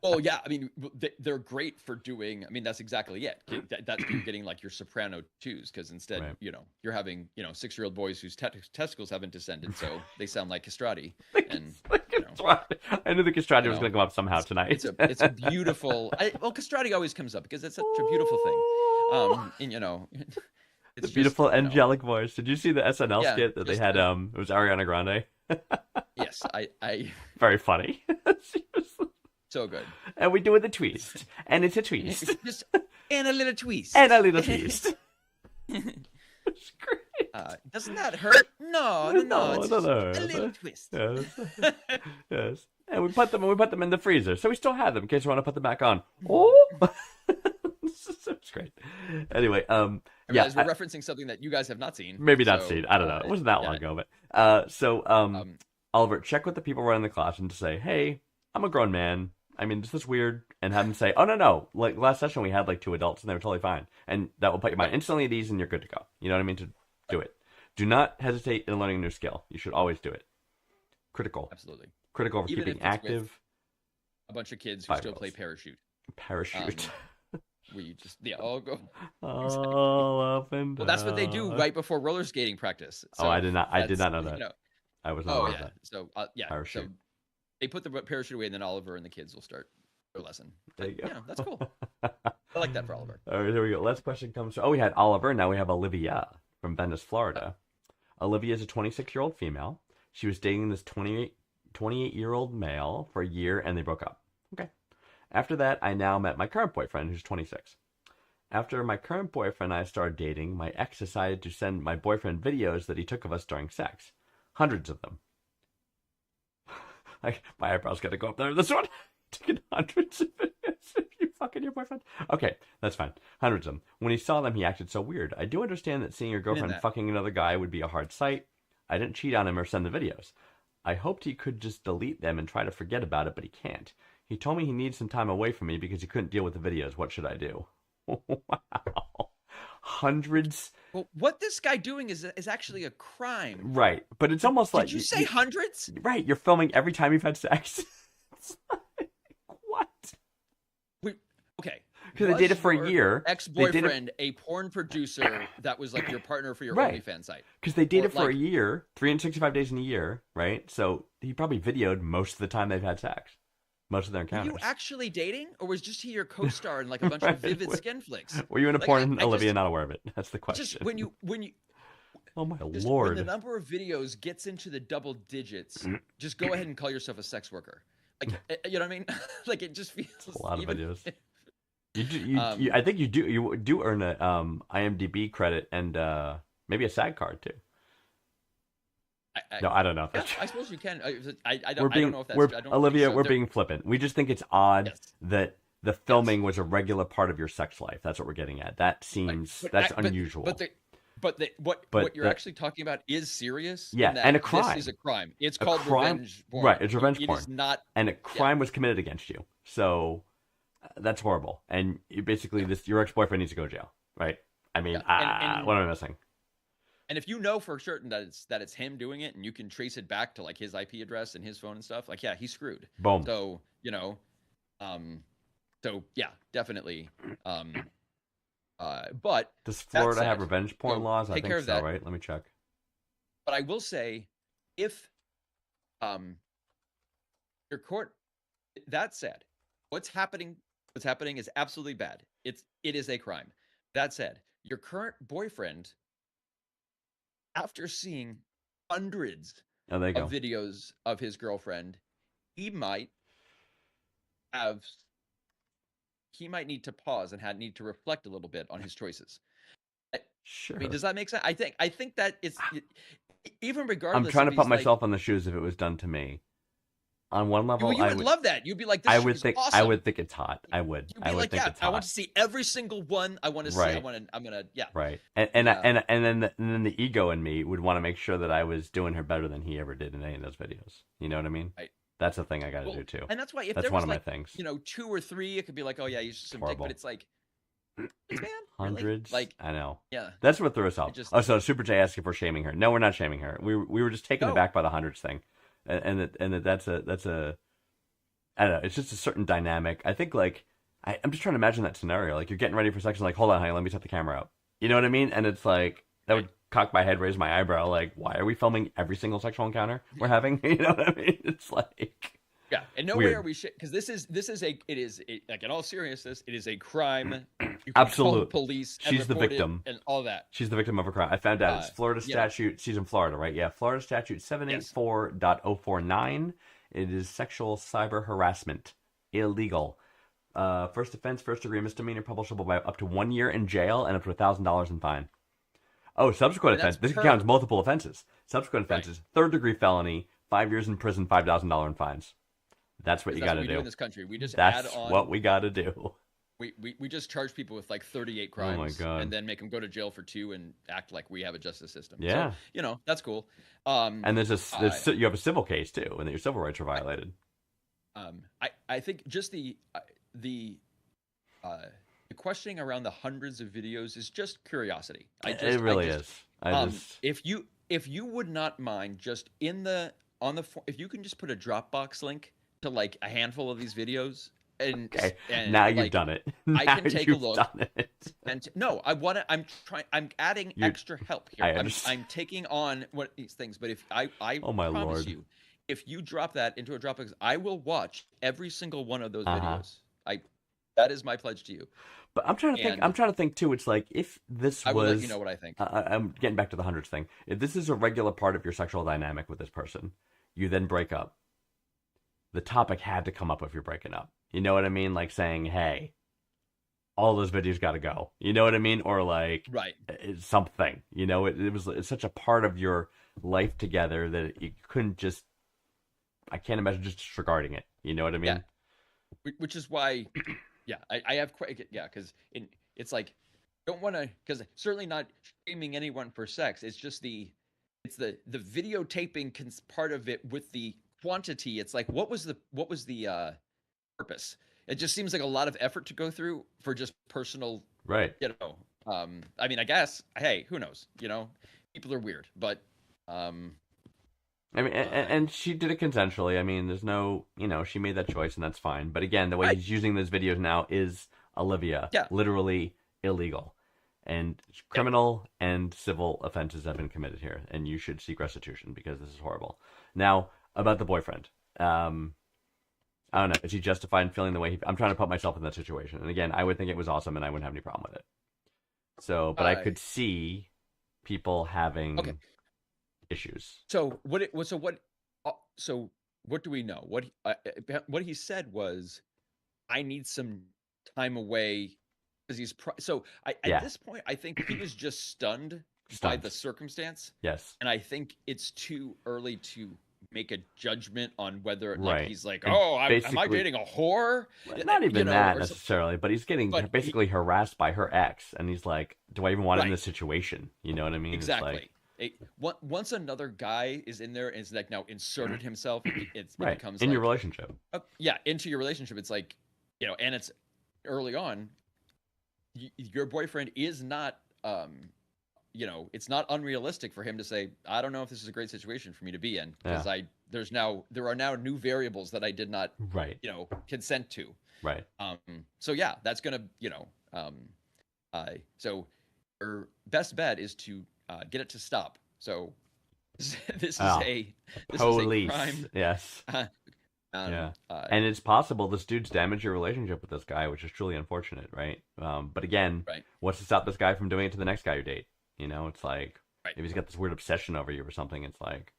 Oh yeah, I mean they're great for doing. I mean that's exactly it. That's you're getting like your soprano twos because instead Right. you're having 6-year-old boys whose testicles haven't descended, so they sound like castrati. And I knew the castrati you was know, going to come up somehow tonight. it's a beautiful. Castrati always comes up because it's such a beautiful thing. And the it's beautiful just, angelic voice. Did you see the SNL Yeah, skit that they just had? the- It was Ariana Grande. Yes, I Very funny. She was- so good. and we do it the twist, and it's a twist, Just and a little twist. and a little twist. It's great. Doesn't that hurt? No, it's No. a little twist. Yes. Yes. And we put them in the freezer, so we still have them in case we want to put them back on. Oh, it's great. Anyway, I yeah, realize we're referencing something that you guys have not seen. maybe not so, seen. I don't know. It wasn't that long ago, but Oliver, check with the people running the class and just say, "Hey, I'm a grown man. I mean, is this weird? and have them say, "Oh no, like last session we had like 2 adults and they were totally fine," and that will put your mind instantly at ease and you're good to go. You know what I mean? To do it. Do not hesitate in learning a new skill. You should always do it. Critical. Absolutely. Critical for Even keeping if it's with active. a bunch of kids who still play 5-year-olds. parachute. Parachute. Where you just all go. All up and Well, that's what they do down. right before roller skating practice. Oh, So I did not that's, know you that. know, I was not oh aware of yeah. that. So yeah. So Parachute. they put the parachute away, and then Oliver and the kids will start their lesson. There But, you go. yeah, that's cool. I like that for Oliver. All right, here we go. Last question comes from. Oh, we had Oliver. Now we have Olivia from Venice, Florida. Olivia is a 26-year-old female. She was dating this 28-year-old male for a year, and they broke up. Okay. After that, I now met my current boyfriend, who's 26. After my current boyfriend and I started dating, my ex decided to send my boyfriend videos that he took of us during sex. Hundreds of them. My eyebrows got to go up there. This one. Taking hundreds of videos of you fucking your boyfriend. Okay, that's fine. Hundreds of them. When he saw them, he acted so weird. I do understand that seeing your girlfriend fucking another guy would be a hard sight. I didn't cheat on him or send the videos. I hoped he could just delete them and try to forget about it, but he can't. He told me he needs some time away from me because he couldn't deal with the videos. What should I do? Wow. Hundreds. Well, what this guy doing is actually a crime. Right. But it's almost like... Did you say hundreds? Right. You're filming every time you've had sex. It's like, what? Wait, okay. Because they dated for a year. Ex-boyfriend, a porn producer that was like your partner for your Right. OnlyFans site. Because they dated Or, for a like- year, 365 days in a year, right? So he probably videoed most of the time they've had sex. Most of their Were encounters. you actually dating, or was just he your co-star in like a bunch of Right. vivid skin flicks? Were you in a Like, porn, I Olivia, just- not aware of it? That's the question. Just when you Oh my just when lord. the number of videos gets into the double digits, just go ahead and call yourself a sex worker. Like you know what I mean? Like it just feels A lot of even- videos. You do, Um, I think you do earn a IMDb credit and maybe a SAG card too. No, I don't know if yeah, that's I suppose you can. I we're don't. I being, don't know if that's. we're, I don't think Olivia, so. we're They're- being flippant. We just think it's odd Yes. that the filming was a regular part of your sex life. That's what we're getting at. That seems But that's I- but- unusual. What But you're the- actually talking about is serious. Yeah, in that and a This crime. is a crime. It's A called crime- revenge porn. right, it's revenge It porn. is not. And a crime was committed against you. So that's horrible. And you basically, your ex-boyfriend needs to go to jail, right? I mean, Yeah, and- what am I missing? And if you know for certain that it's him doing it, and you can trace it back to like his IP address and his phone and stuff, like yeah, he's screwed. Boom. So so yeah, definitely. But Does Florida have said, revenge porn you know, laws? I take think care of so, that. right? Let me check. But I will say, if your court, that said, what's happening is absolutely bad. It is a crime. That said, your current boyfriend, after seeing hundreds Oh, there you go. of videos of his girlfriend, he might need to pause and need to reflect a little bit on his choices. Sure. I mean, does that make sense? I think that it's even regardless. I'm trying to if put he's, like, myself in the shoes if it was done to me. On one level, you I would would love that. You'd be like, this I shit would is think awesome. I would think it's hot. I would. You'd I be would like, think yeah, it's I hot. want to see every single one. I want to see. Right. I'm gonna, yeah. Right. And Yeah. then the ego in me would want to make sure that I was doing her better than he ever did in any of those videos. You know what I mean? Right. That's the thing I got to Well, do too. And that's why if That's there one was of my like, things. 2 or 3, it could be like, oh yeah, you should some dick, Horrible. but it's like, man, really? Hundreds. Like, I know. yeah. That's what threw us off. just- Oh, so Super J asked if we're shaming her. No, we're not shaming her. We were just taken No. aback by the hundreds thing, and that's a I don't know. It's just a certain dynamic. I think like I'm just trying to imagine that scenario. Like you're getting ready for sex and like, hold on, honey, let me set the camera up. You know what I mean? And it's like that would cock my head, raise my eyebrow. Like, why are we filming every single sexual encounter we're having? You know what I mean? It's like. Yeah, in no Weird. way are we because this is like in all seriousness, it is a crime. You can Absolute. call the police. And She's the report it victim. and all that. She's the victim of a crime. I found out it's Florida yeah. statute. She's in Florida, right? Yeah, Florida statute 784.049. It is sexual cyber harassment. Illegal. First offense, first degree misdemeanor, punishable by up to 1 year in jail and up to $1,000 in fine. Oh, subsequent And that's offense. This per- counts multiple offenses. Subsequent Right. offenses, third degree felony, 5 years in prison, $5,000 in fines. That's what you That's got what to we do do. in this country. We just That's add on. what we got to do. We just charge people with like 38 Oh my crimes, God. and then make them go to jail for 2 and act like we have a justice system. Yeah. So, that's cool. And there's you have a civil case too, and that your civil rights are violated. I think just the questioning around the hundreds of videos is just curiosity. It really is. If you would not mind just if you can just put a Dropbox link to like a handful of these videos Okay. and Now you've like, done it. I Now can take a you've look. done it. And no, I'm adding extra help here. I I'm understand. taking on what these things, but if I Oh my promise Lord. you, if you drop that into a Dropbox, I will watch every single one of those Uh-huh. videos. That is my pledge to you. But I'm trying to think. And I'm trying to think too. It's like if this I will let was. you know what I think. I'm getting back to the hundreds thing. If this is a regular part of your sexual dynamic with this person, you then break up. The topic had to come up if you're breaking up. You know what I mean? Like saying, "Hey, all those videos got to go." You know what I mean? Or like Right. it's something. You know, it's such a part of your life together that you couldn't just. I can't imagine just disregarding it. You know what I mean? Yeah. Which is why, yeah, I have quite, yeah, because it's like, don't want to, because certainly not shaming anyone for sex. It's just it's the videotaping part of it with the quantity. It's like, what was the purpose? It just seems like a lot of effort to go through for just personal, Right. you know. I mean, I guess, hey, who knows? You know, people are weird, but I mean, and she did it consensually. I mean, there's no, she made that choice, and that's fine. But again, the way he's using those videos now is, Olivia, Yeah. literally illegal. And criminal and civil offenses have been committed here, and you should seek restitution because this is horrible. Now, about the boyfriend. I don't know. Is he justified in feeling the way I'm trying to put myself in that situation. And again, I would think it was awesome, and I wouldn't have any problem with it. So, but I could see people having... Okay. issues. So what do we know? What he said was, I need some time away because he's at this point I think he was just stunned by the circumstance. Yes. And I think it's too early to make a judgment on whether Right. he's like, And am I basically- dating a whore? Not even that or necessarily, but he's getting But basically harassed by her ex, and he's like, "Do I even want it in Right. this situation?" You know what I mean? Exactly. Once another guy is in there and is like now inserted himself, it right becomes in like, your relationship. Into your relationship. It's like, and it's early on. Your boyfriend is not, it's not unrealistic for him to say, I don't know if this is a great situation for me to be in because there are now new variables that I did not, Right. consent to. Right. So yeah, that's gonna, so your best bet is to get it to stop. So this is a Police. crime. Yes. Yeah. And it's possible this dude's damaged your relationship with this guy, which is truly unfortunate, right? But again, Right. what's to stop this guy from doing it to the next guy you date? It's like, Right. if he's got this weird obsession over you or something, it's like,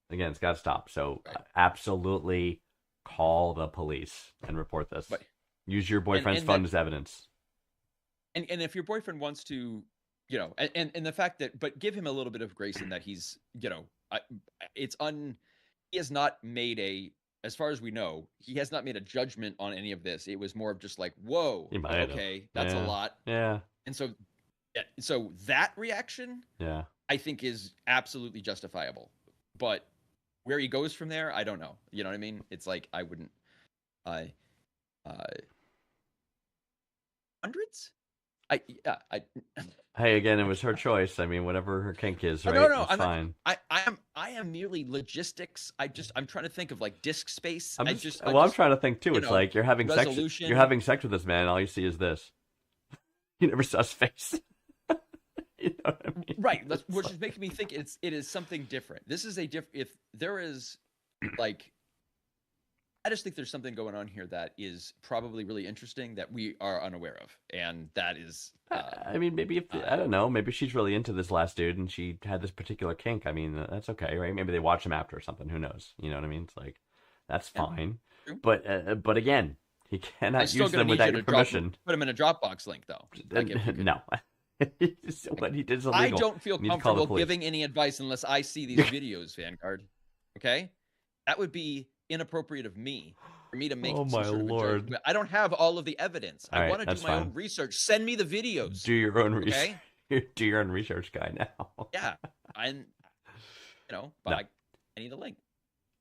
again, it's got to stop. So Right. absolutely call the police and report this. But- Use your boyfriend's and phone that- as evidence. And if your boyfriend wants to, and the fact that, but give him a little bit of grace in that he's, he has not made as far as we know, he has not made a judgment on any of this. It was more of just like, whoa, He might have. okay, that's Yeah. a lot. Yeah. And so that reaction, Yeah. I think, is absolutely justifiable. But where he goes from there, I don't know. You know what I mean? It's like, I wouldn't, hundreds? Hey, again, it was her choice. I mean, whatever her kink is, right? No, It's I'm not- fine. I am merely logistics. I'm trying to think of like disk space. I'm I'm trying to think too. you It's know, like you're having sex. resolution. You're having sex with this man. And all you see is this. You never saw his face. You know what I mean? Right, It's which like- is making me think it is something different. This is if there is like, I just think there's something going on here that is probably really interesting that we are unaware of, and that is I mean, maybe I don't know. Maybe she's really into this last dude, and she had this particular kink. I mean, that's okay, right? Maybe they watch him after or something. Who knows? You know what I mean? It's like that's Yeah, fine. true. But again, he I'm cannot still use gonna them need without you your to drop, permission. put him in a Dropbox link though. Like, if you could- No. What he did is illegal. I don't feel You need to call the comfortable police. giving any advice unless I see these videos, Vanguard. Okay, that would be inappropriate of me for me to make. Oh some my sort of a Lord. judgment. I don't have all of the evidence. All I right, want to do that's my own fine. research. Send me the videos. Do your own Okay. research. Do your own research, guy. Now. Yeah, and but No. I need the link.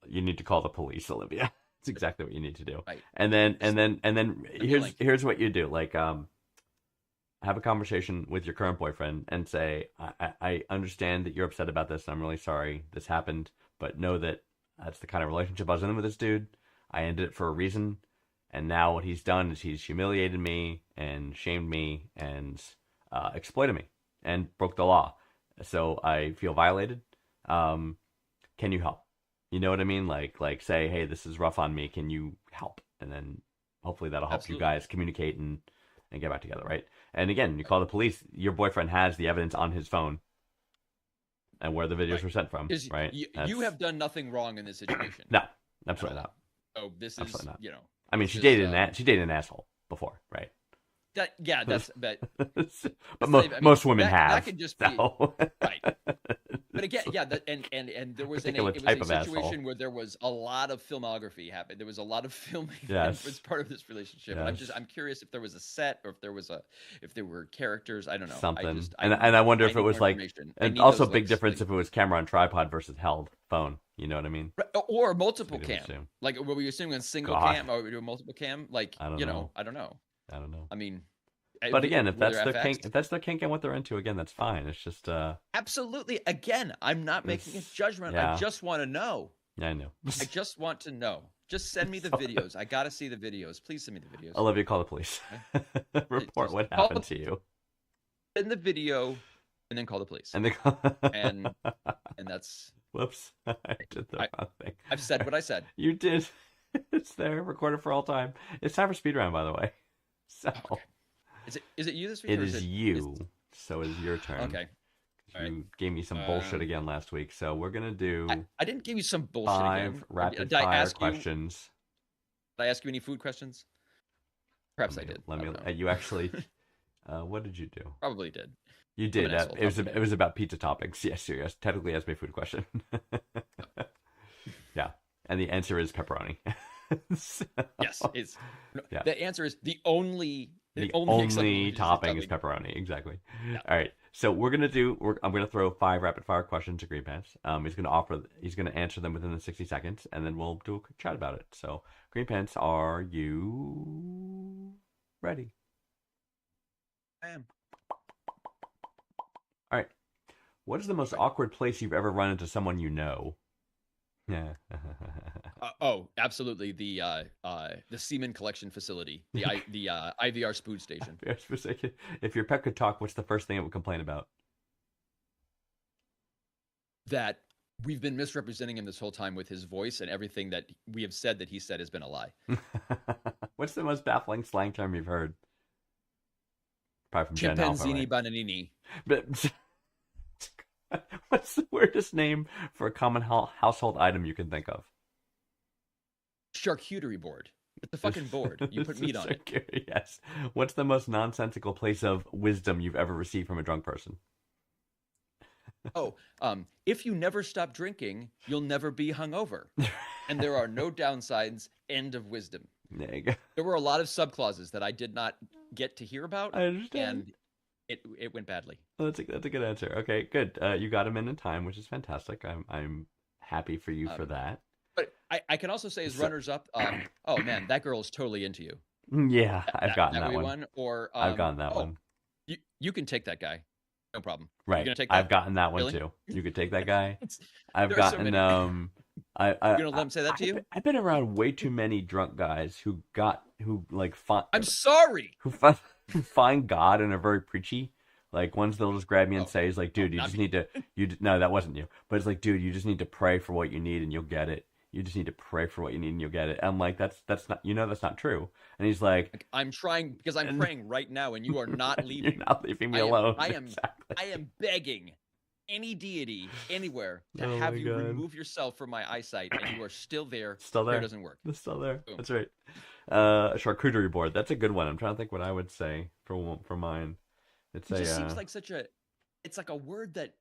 You need to call the police, Olivia. It's exactly what you need to do. Right. And then Just me a link. here's what you do. Like have a conversation with your current boyfriend and say, I understand that you're upset about this. I'm really sorry this happened, but know that that's the kind of relationship I was in with this dude. I ended it for a reason. And now what he's done is he's humiliated me and shamed me and exploited me and broke the law. So I feel violated. Can you help? You know what I mean? Like say, hey, this is rough on me. Can you help? And then hopefully that'll help Absolutely. you guys communicate and get back together, right? And again, you call the police. Your boyfriend has the evidence on his phone and where the videos Right. were sent from, 'Cause right? you That's- have done nothing wrong in this situation. no, absolutely not. So this is, Absolutely not. you know, I mean, it's she just, dated she dated an asshole before, right? that. Yeah, that's but but not even- I mean, most women that have. could just be- so. right. But again, yeah, and there was Particular it type was of a asshole. situation where there was a lot of filmography happened. There was a lot of filming Yes. as part of this relationship. And Yes. I'm curious if there was a set or if there were characters. I don't know. Something. I And I wonder if need it was more like, information. I and need also those big looks, difference like- if it was camera on tripod versus held phone. You know what I mean? or multiple Big difference cam. too. Like were we assuming a single God. cam or were we doing multiple cam? Like I don't you know. know, I don't know. I don't know. I mean, But again, if were that's there their FX? kink, if that's their kink and what they're into, again, that's fine. It's just, Absolutely. Again, I'm not making a It's- judgment. yeah. I just want to know. yeah, I know. I just want to know. Just send me the Sorry. videos. I gotta see the videos. Please send me the videos. Olivia, call the police. Report just what call happened the- to you. Send the video, and then call the police. And they And that's. whoops, I did the wrong thing. I've said what I said. You did. It's there, recorded for all time. It's time for speed round, by the way. So Okay. Is it you this week? it or is you. So it is your turn. Okay. You All right. gave me some bullshit again last week, so we're gonna do I didn't give you some bullshit 5 again. rapid Did I fire ask questions. Did I ask you any food questions? Perhaps I Let me- did. Let I me. don't know. You actually. What did you do? Probably did. You an did. asshole, It was. probably. It was about pizza toppings. Yes, you technically asked me a food question. Yeah, and the answer is pepperoni. So- Yes. It's. No, Yeah. The answer is the only. The acceptable only dish is topping is topping. pepperoni. Exactly. Yeah. All right. So we're gonna do. I'm gonna throw 5 rapid fire questions to Green Pants. He's gonna answer them within the 60 seconds, and then we'll do a quick chat about it. So Green Pants, are you ready? I am. All right. What is the most awkward place you've ever run into someone you know? Yeah. Oh, absolutely. The semen collection facility, the IVR spoon station. If your pet could talk, what's the first thing it would complain about? That we've been misrepresenting him this whole time with his voice, and everything that we have said that he said has been a lie. What's the most baffling slang term you've heard? Probably from Gen Alpha, Chimpanzini right? bananini. But what's the weirdest name for a common household item you can think of? Charcuterie board. It's a fucking board. You put meat on it. Yes. What's the most nonsensical place of wisdom you've ever received from a drunk person? Oh, if you never stop drinking, you'll never be hungover. And there are no downsides. End of wisdom. There you go. There were a lot of subclauses that I did not get to hear about, I understand. and it went badly. Well, that's a good answer. Okay, good. You got him in time, which is fantastic. I'm happy for you for that. But I can also say as So- runners up, oh man, that girl is totally into you. Yeah, I've gotten that wee one. Or I've gotten that oh, one. You can take that guy, no problem. Right. gonna take I've that? gotten that one Really? too. You could take that guy. It's, I've There are so gotten many. I you gonna let him say that to you? I've been around way too many drunk guys who I'm sorry. who find God and are very preachy. Like ones that'll just grab me and Oh. say, "Is like, dude, you not just me. need to no, that wasn't you." But it's like, dude, you just need to pray for what you need and you'll get it. You just need to pray for what you need and you'll get it. I'm like, that's not, that's not true. And he's like, Like, I'm trying because I'm And- praying right now, and you are not leaving. "You're not leaving me I am- alone." I am- Exactly. I am begging any deity anywhere to Oh have my you God. remove yourself from my eyesight, and you are still there. Still there. It doesn't work. It's still there. Boom. That's right. A charcuterie board. That's a good one. I'm trying to think what I would say for mine. It's It a. just seems like it's like a word that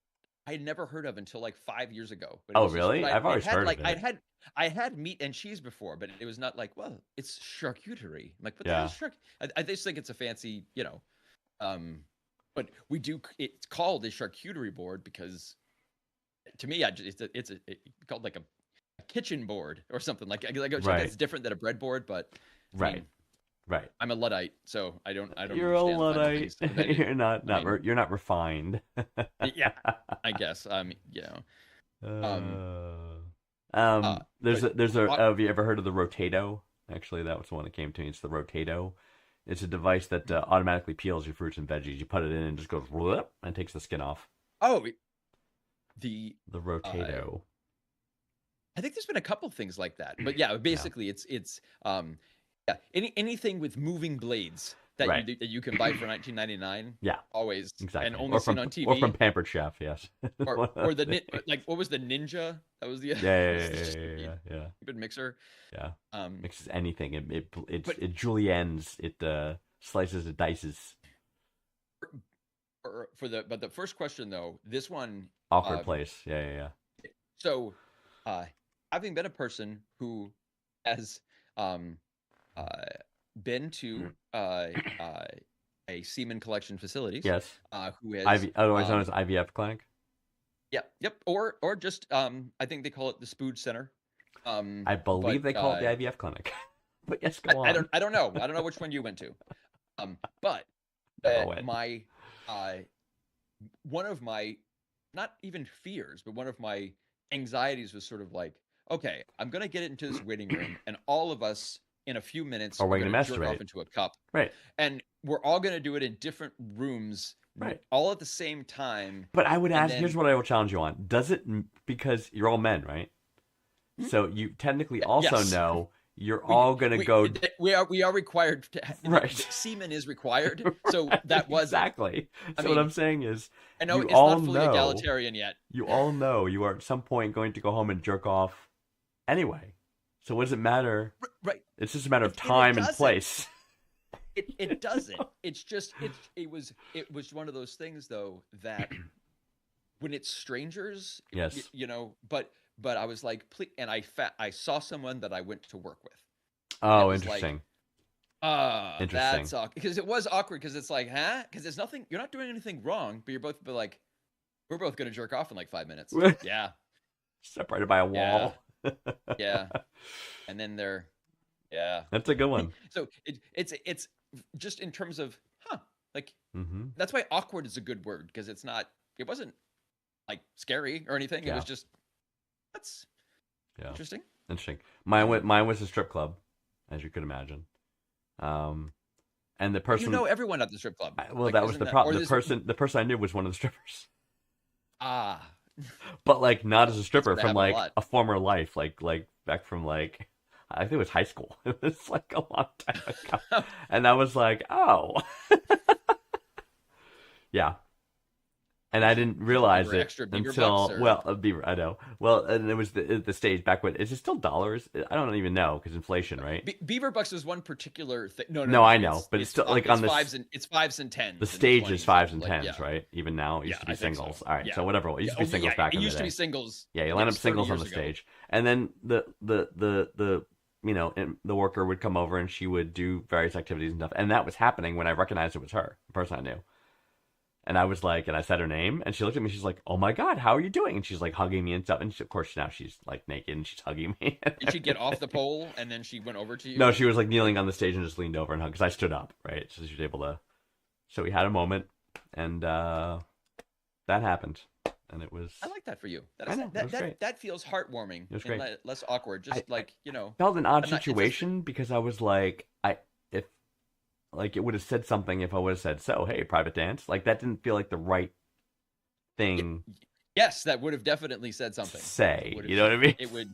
I had never heard of until like 5 years ago. But it Oh, was just- really? but I've always had, heard of like, it. I had meat and cheese before, but it was not like, well, it's charcuterie. I'm like, what the Yeah. hell is I just think it's a fancy, but we do. It's called a charcuterie board because, to me, it's called like a kitchen board or something like Right. that's different than a breadboard, but I Right. mean, Right. I'm a Luddite, so I don't You're a understand final Luddite. things invented. You're not I mean, you're not refined. yeah, I guess. There's But have you ever heard of the Rotato? Actually, that was the one that came to me. It's the Rotato. It's a device that automatically peels your fruits and veggies. You put it in and it just goes whoop, and takes the skin off. oh, the The Rotato. I think there's been a couple things like that, but yeah, basically it's yeah, anything with moving blades that Right. that you can buy for 19.99, Yeah, always, exactly. and only seen on TV, or from Pampered Chef, yes. or the like what was the Ninja? That was the yeah. stupid mixer. Yeah. Um, Mixes anything. But- It juliennes. It slices and dices. but the first question though, this one, Awkward place. Yeah. so having been a person who has been to a semen collection facilities, Yes. who has Otherwise known um, as IVF clinic. yep, or just I think they call it the Spooge Center. I believe but, they call it the IVF clinic. But yes, go on. I don't know. I don't know which one you went to. But Never went. my one of my not even fears, but one of my anxieties was sort of like, okay, I'm gonna get into this waiting room, and all of us in a few minutes Are we are gonna gonna jerk masturbate? off into a cup, Right. and we're all gonna do it in different rooms, Right. all at the same time. But I would And ask. Here's then- what I will challenge you on. Does it because you're all men, right? So you technically also Yes. know you're all gonna go. We are required to. Right. Semen is required, so that was it. exactly. I So what mean, I'm saying is, I know you it's all not fully know- egalitarian yet. you all know you are at some point going to go home and jerk off anyway. So what does it matter? Right. It's just a matter of It time and doesn't. place. It doesn't. It's just it was one of those things though that when it's strangers, Yes. but I was like, please, and I saw someone that I went to work with. Oh, was like- interesting. That's Interesting. awkward because it was awkward because it's like, huh? Because it's nothing. You're not doing anything wrong, but you're both like, we're both gonna jerk off in like 5 minutes. Yeah, Separated by a wall. yeah. And then yeah. That's a good one. So it's just in terms of like Mm-hmm. that's why awkward is a good word because it wasn't like scary or anything. It Yeah. was just that's Yeah. interesting. Interesting. Mine was a strip club, as you could imagine. And the person, You know everyone at the strip club. well, Like, that was isn't the problem. or The person I knew was one of the strippers, but like not as a stripper, gonna from happen a like lot. a former life, like back from like I think it was high school. It was like a long time ago, and I was like, oh, yeah. And I didn't realize Beaver it extra Beaver until bucks, or- well, a beaver. I know. Well, and it was the stage back when. Is it still dollars? I don't even know because inflation, right? Beaver Bucks was one particular thing. No, I know, but it's still, like, on the it's fives and tens. The and stage 20s, is fives and like, tens, yeah. right? Even now, it used Yeah, to be I think so. singles. All right, Yeah. so whatever. It used to be singles back in the It used to day. be singles. Yeah, you line up yes, 30 singles on the years ago. stage, and then the the worker would come over and she would do various activities and stuff, and that was happening when I recognized it was her, the person I knew. And I was like, and I said her name, and she looked at me. She's like, "Oh my God, how are you doing?" And she's like hugging me and stuff. And of course, now she's like naked and she's hugging me. Did she get off the pole and then she went over to you? No, she was like kneeling on the stage and just leaned over and hugged because I stood up, right? So she was able to. So we had a moment, and that happened, and it was. I like that for you. I know, it was great. That feels heartwarming. It was and great. less awkward. Just Felt an odd I'm not- it's just- situation because I was like, it would have said something if I would have said, "So, hey, private dance." Like that didn't feel like the right thing Yes, that would have definitely said to something. say. Would have- You know what I mean? It would,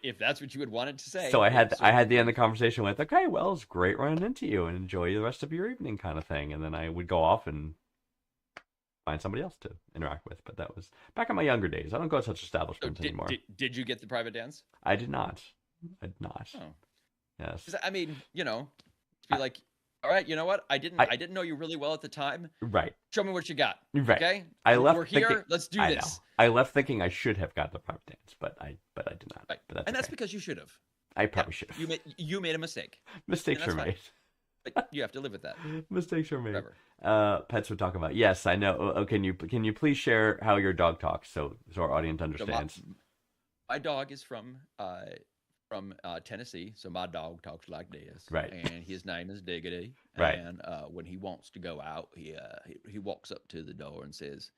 if that's what you would want it to say. So I had certainly the end of the conversation with, "Okay, well, it's great running into you, and enjoy the rest of your evening," kind of thing. And then I would go off and find somebody else to interact with. But that was back in my younger days. I don't go to such So establishments anymore. did you get the private dance? I did not. I did not. Oh. Yes. 'Cause, I mean, be like, all right, you know what? I didn't know you really well at the time. Right. Show me what you got. Right. Okay. I left We're here. thinking- Let's do I know. this. I left thinking I should have got the private dance, but I did not. Right. But that's And that's okay. because you should have. I probably should have. You made a mistake, Mistakes and are that's made. but you have to live with that Mistakes are made. forever. Pets would talk about. Yes, I know. Oh, can you please share how your dog talks so our audience So understands? my dog is from Tennessee, so my dog talks like this. Right. And his name is Diggity. Right. And when he wants to go out, he walks up to the door and says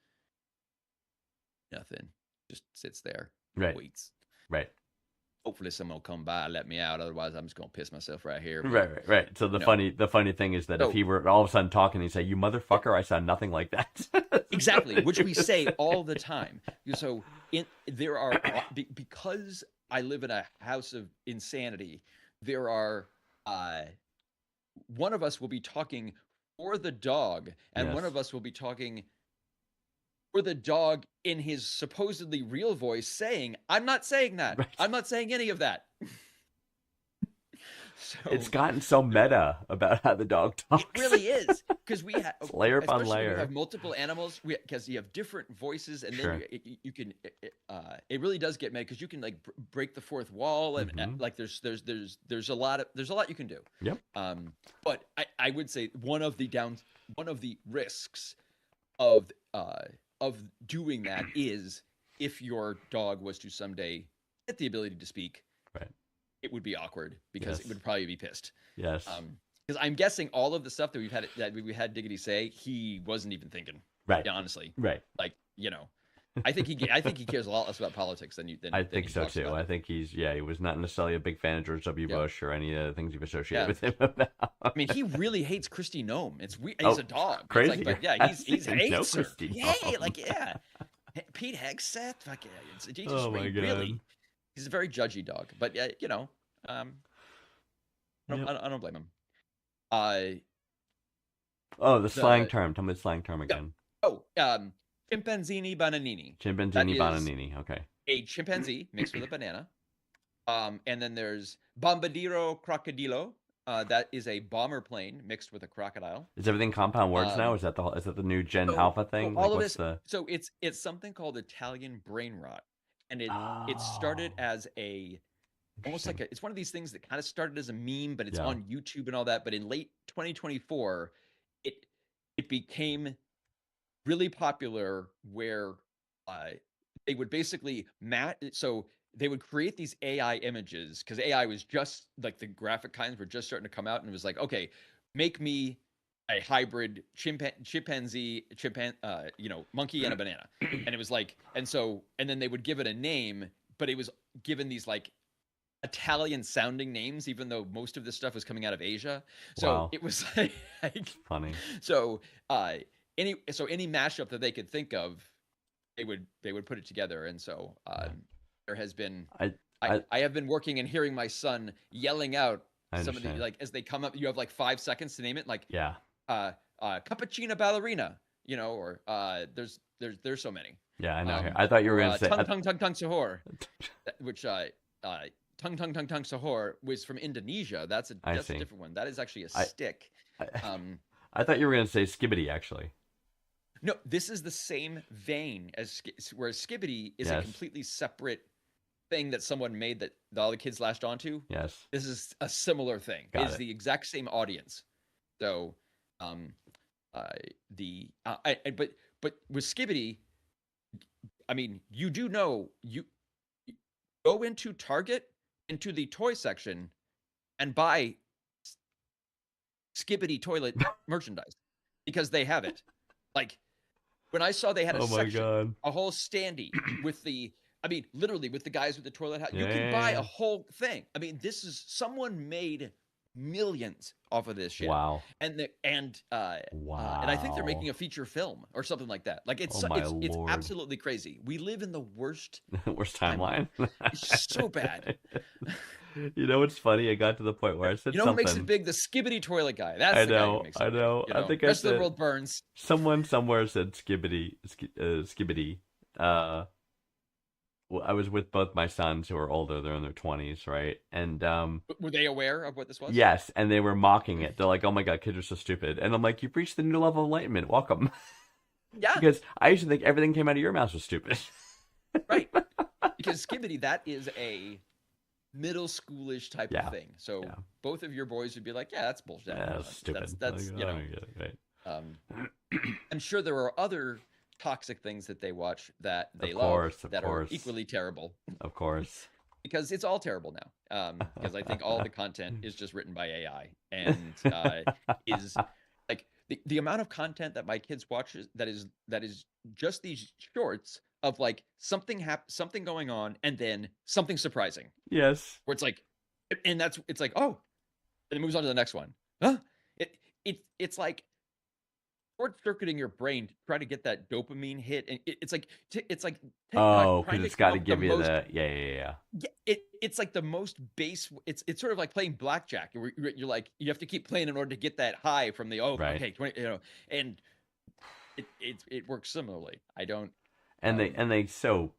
nothing. Just sits there, Right. waits. Right. Hopefully someone will come by and let me out. Otherwise, I'm just gonna piss myself right here. But, Right. So the funny thing is that if So- he were all of a sudden talking, he'd say, "You motherfucker, I sound nothing like that." Exactly, which we say all the time. So there are because I live in a house of insanity. There are one of us will be talking for the dog, and one Yes. of us will be talking for the dog in his supposedly real voice, saying, "I'm not saying that. Right. I'm not saying any of that." So It's gotten so meta about how the dog talks. it really is, because we have It's layer upon especially when layer. you have multiple animals, because you have different voices, and Sure. then you can. It really does get mad because you can like break the fourth wall, and Mhm. like there's a lot you can do. Yep. But I would say one of the risks of doing that is if your dog was to someday get the ability to speak, Right. it would be awkward because it Yes. would probably be pissed. Yes. Because I'm guessing all of the stuff that we had Diggity say, he wasn't even thinking. Right. Honestly, Right. like I think he cares a lot less about politics than I than think he so talks too. about. I think he was not necessarily a big fan of George W. Yeah. Bush or any of the things you've associated Yeah. with him about. I mean, he really hates Christy Nome. It's weird. Oh, He's a dog. It's crazy. like, but yeah, I he's didn't know hates her. Christy Yeah, Nome. like yeah. Pete Hegseth, fuck yeah. He just Oh my really, God. he's a very judgy dog. But yeah, I don't blame him. Oh, the slang the- term. Tell me the slang term again. Chimpanzini bananini. Chimpanzini is- bananini. Okay. A chimpanzee mixed with a banana. And then there's Bombadillo crocodilo. That is a bomber plane mixed with a crocodile. Is everything compound words now? Um, Is that the new Gen so- Alpha so thing? all of what's this- the? So it's something called Italian brain rot, and it started Oh, as a almost like interesting. it's one of these things that kind of started as a meme, but it's Yeah. on YouTube and all that. But in late 2024, it became really popular where they would basically so they would create these AI images because AI was just like the graphic kinds were just starting to come out, and it was like, okay, make me a hybrid chimpanzee, monkey and a banana, and it was like, and then they would give it a name, but it was given these like Italian sounding names, even though most of this stuff was coming out of Asia. So Wow. it was like, Funny. so any mashup that they could think of, they would put it together. And so there has been I have been working and hearing my son yelling out I some of the understand. like as they come up. You have like 5 seconds to name it, like Yeah. cappuccino ballerina, or there's so many. Yeah. I know. Um, I thought you were or, gonna say. tung sahur, which tung sahur was from Indonesia. That's I a see. different one. That is actually a I- stick. I thought you were gonna say skibbity actually. No, this is the same vein as whereas Skibbity is a Yes. completely separate thing that someone made that all the kids latched onto. Yes. This is a similar thing. Got It's it. the exact same audience. So, but with Skibbity, I mean, you do know you go into Target into the toy section and buy Skibbity toilet merchandise because they have it. Like when I saw they had a Oh my section, God. a whole standee with literally with the guys with the toilet hat. You Yeah, can yeah, buy yeah. a whole thing. I mean, this is someone made millions off of this shit. Wow. And and I think they're making a feature film or something like that. Like it's Oh my it's Lord. absolutely crazy. We live in the worst. Worst timeline. It's so bad. You know what's funny? I got to the point where I said You know what something. makes it big? The Skibbity toilet guy. That's I the guy who know. makes it I big, know. you I think I rest of said the world burns. someone somewhere said skibbity. Skibbity. Well, I was with both my sons who are older. They're in their 20s, right? And Were they aware of what this was? yes, and they were mocking it. They're like, "Oh my God, kids are so stupid." And I'm like, "You've reached the new level of enlightenment. Welcome." Yeah. Because I used to think everything came out of your mouth was stupid. Right. Because Skibbity, that is a middle schoolish type Yeah. of thing. So Yeah. both of your boys would be like, yeah, that's bullshit. Yeah, that's stupid. That's Like, I don't get it, right. I'm sure there are other toxic things that they watch that they Of love course, of that course. are equally terrible. Of course. Because it's all terrible now. Because I think all the content is just written by AI and is like the amount of content that my kids watch that is just these shorts of like something going on and then something surprising Yes. where it's like, and it's like, oh, and it moves on to the next one. Huh? It's like short circuiting your brain to try to get that dopamine hit, and it's like TikTok Oh, trying because to it's got to come up give the you most the yeah. it's like the most base. It's sort of like playing blackjack. You're like you have to keep playing in order to get that high from the Right. okay 20, and it works similarly. I don't And they so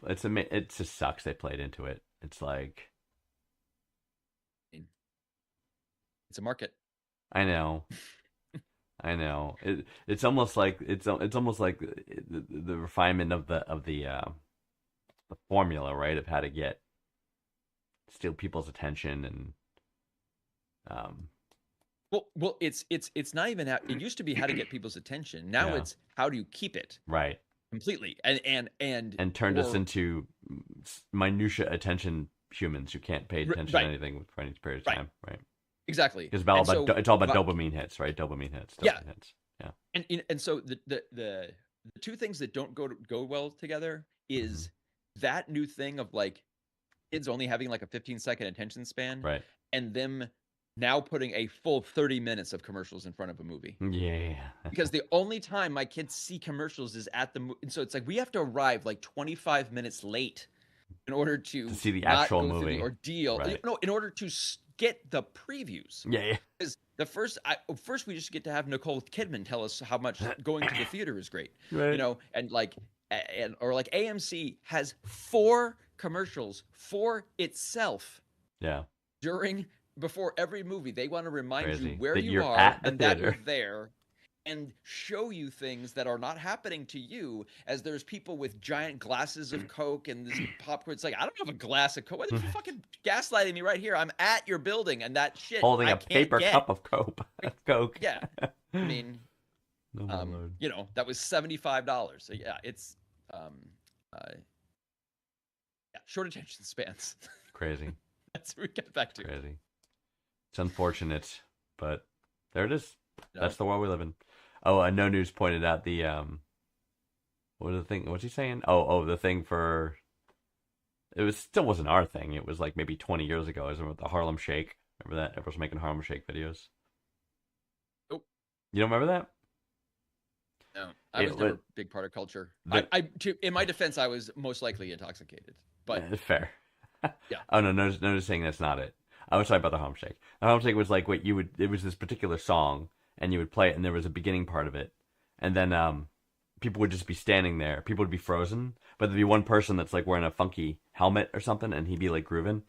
it just sucks they played into it. It's like it's a market. I know. It's almost like it's almost like the refinement of the formula, right? Of how to steal people's attention and Well, it's not even how it used to be how to get people's attention. Now Yeah. it's how do you keep it right. completely and Turned us or- into minutia attention humans who can't pay attention right. to anything for any period of Right. time, right? exactly Because it's all about but- dopamine hits, right? Dopamine hits. Yeah. Dopamine hits. and so the two things that don't go well together is that new thing of like kids only having like a 15-second attention span Right. and them now putting a full 30 minutes of commercials in front of a movie Yeah. because the only time my kids see commercials is at the and so it's like we have to arrive like 25 minutes late in order to see the not actual go through movie. the ordeal. Right. No, in order to get the previews. Yeah. Because the first we just get to have Nicole Kidman tell us how much going to the theater is great. Right. You know, and like or like AMC has 4 commercials for itself Yeah. before every movie. They want to remind Crazy. you where That you you're are at a and that you're theater. there and show you things that are not happening to you as there's people with giant glasses of Coke and this popcorn. It's like, I don't have a glass of Coke. Why are you fucking gaslighting me right here? I'm at your building and that shit Holding I a can't paper get. cup of Coke. Yeah. I mean, Oh, my Lord. you know, that was $75. So yeah, it's yeah, short attention spans. Crazy. That's what we get back to. Crazy. It's unfortunate, but there it is. No. That's the world we live in. Oh, No News pointed out the what was the thing? What's he saying? Oh, the thing for it still wasn't our thing. It was like maybe 20 years ago. It was the Harlem Shake. Remember that? Everyone was making Harlem Shake videos. Oh. You don't remember that? No, I It was never was- a big part of culture. The- In my defense, I was most likely intoxicated. But Fair. Yeah. Oh no, no, saying that's not it. I was talking about the Harlem Shake. The Harlem Shake was like what you would. It was this particular song, and you would play it, and there was a beginning part of it, and then people would just be standing there. People would be frozen, but there'd be one person that's like wearing a funky helmet or something, and he'd be like grooving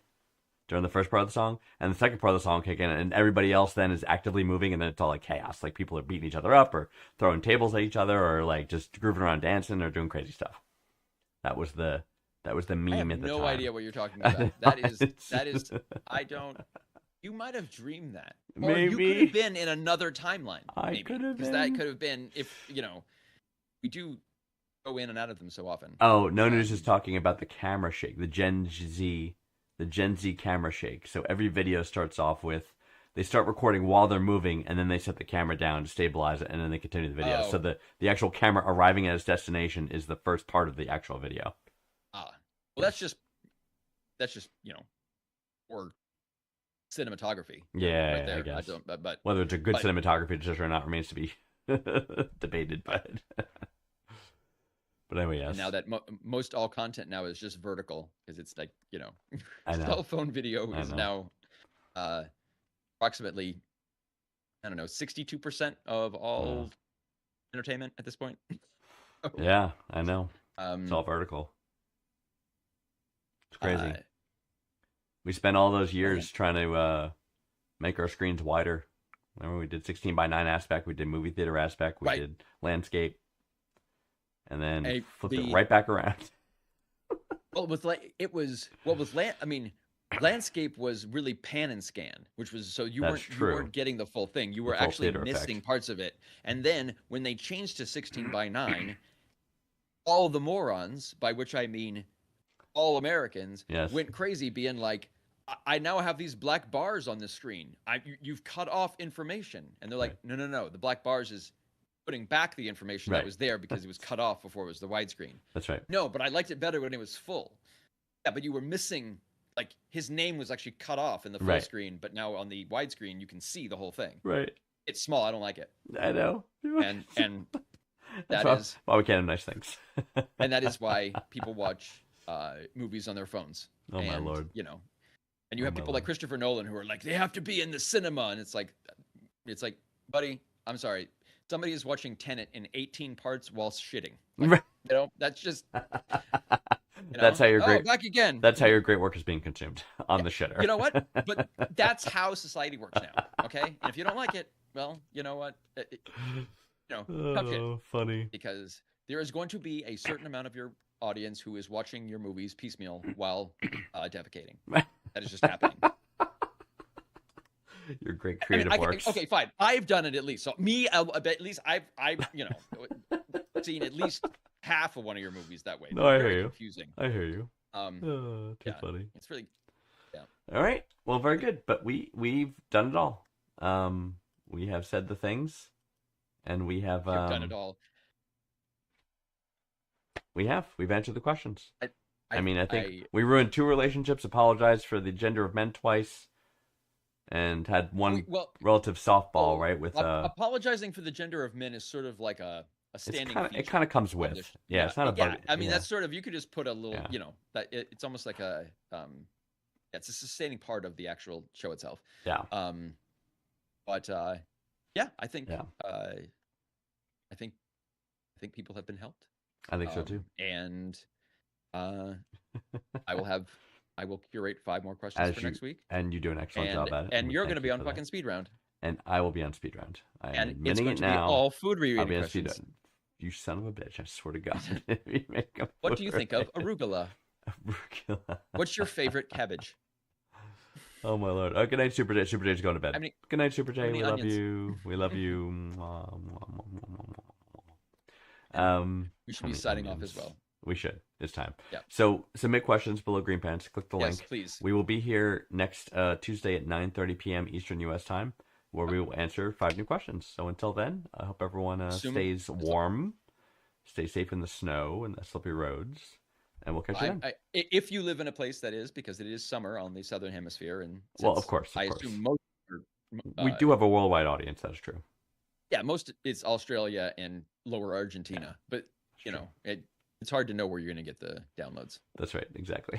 during the first part of the song, and the second part of the song kick in, and everybody else then is actively moving, and then it's all like chaos. Like people are beating each other up, or throwing tables at each other, or like just grooving around, dancing, or doing crazy stuff. That was the meme I have at the no time. idea what you're talking about. That is I don't. You might have dreamed that, or you could Maybe. have been in another timeline. I maybe, could have because that been. could have been if we do go in and out of them so often. Oh, No News is talking about the camera shake, the Gen Z camera shake. So every video starts off with they start recording while they're moving, and then they set the camera down to stabilize it, and then they continue the video. Oh. So the actual camera arriving at its destination is the first part of the actual video. Well, that's just or cinematography. Yeah, right there. I guess. don't, but Whether it's a good But- cinematography decision or not remains to be debated. But anyway, yes. and now that most all content now is just vertical because it's like I know. cell phone video I is know. now approximately 62% of all entertainment at this point. Yeah, I know. It's all Um, vertical. It's crazy. uh, We spent all those years trying to make our screens wider. Remember, we did 16:9 aspect, we did movie theater aspect, we Right. did landscape, and then Hey, flipped it the- right back around. well, with like it was landscape was really pan and scan, which was so you That's weren't true. you weren't getting the full thing. You were full actually theater missing effect. parts of it. And then when they changed to 16:9, all the morons, by which I mean all Americans, Yes. went crazy, being like, I now have these black bars on the screen. You've cut off information. And they're like, Right. no. The black bars is putting back the information that Right. was there because it was cut off before it was the widescreen. That's right. No, but I liked it better when it was full. Yeah, but you were missing, like, his name was actually cut off in the full Right. screen, but now on the widescreen you can see the whole thing. Right. It's small. I don't like it. I know. And That's that is why we can't have nice things. and that is why people watch movies on their phones. Oh, my And, Lord. You know, and you Oh, have my people like Lord. Christopher Nolan who are like, they have to be in the cinema, and it's like, buddy, I'm sorry, somebody is watching Tenet in 18 parts while shitting. Like, Right. you know, that's just. You That's know? how your great. back again. That's how your great work is being consumed on the shitter. You know what? But that's how society works now. Okay, and if you don't like it, well, you know what? Tough shit. Oh, funny. Because there is going to be a certain amount of your audience who is watching your movies piecemeal while defecating. That is just happening. Your great I mean, creative works. okay, fine. I've done it at least. So me, at least I've seen at least half of one of your movies that way. No, They're I very hear you. confusing. I hear you. Um, Too yeah. funny. It's really All right. Well, very good. But we've done it all. We have said the things, and we have you've done it all. We've answered the questions. I mean, I think I- we ruined 2 relationships, apologized for the gender of men twice, and had one well, relative softball, well, right? With apologizing for the gender of men is sort of like a standing. it kind of comes feature with. of this- Yeah, it's not a bug. I mean, yeah. that's sort of, you could just put a little, Yeah. that it's almost like a it's a sustaining part of the actual show itself. Yeah. But yeah, I think Yeah. I think people have been helped. I think so too. And I will curate 5 more questions As for you- next week. And you do an excellent job at it. And we you're thank going to you be on for that. fucking speed round. And I will be on speed round. I am And it's admitting going it to be now. all food I'll related be on speed questions. round. You son of a bitch! I swear to God. If you make a What do you think of food arugula? arugula. What's your favorite cabbage? Oh my Lord! Oh, good night, Super J. Super J's going to bed. How many- Good night, Super J. many We love onions? you. We love you. Mwah, mwah, mwah, mwah, mwah, mwah. We should how be many signing off onions? as well. We should. It's time. Yeah. So submit questions below Green Pants. Click the Yes, link. please. We will be here next Tuesday at 9:30 p.m. Eastern U.S. time, where we will answer 5 new questions. So until then, I hope everyone stays warm, stay safe in the snow and the slippery roads, and we'll catch you then. If you live in a place that is, because it is summer on the southern hemisphere, and Well, of since course, of I course. assume most, We do have a worldwide audience. That's true. yeah, most it's Australia and lower Argentina, but you know it's hard to know where you're going to get the downloads. That's right. Exactly.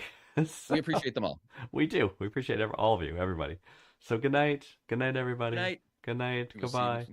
We appreciate them all. We do. We appreciate all of you, everybody. So good night. Good night, everybody. Good night. Good night. We'll see you- Goodbye.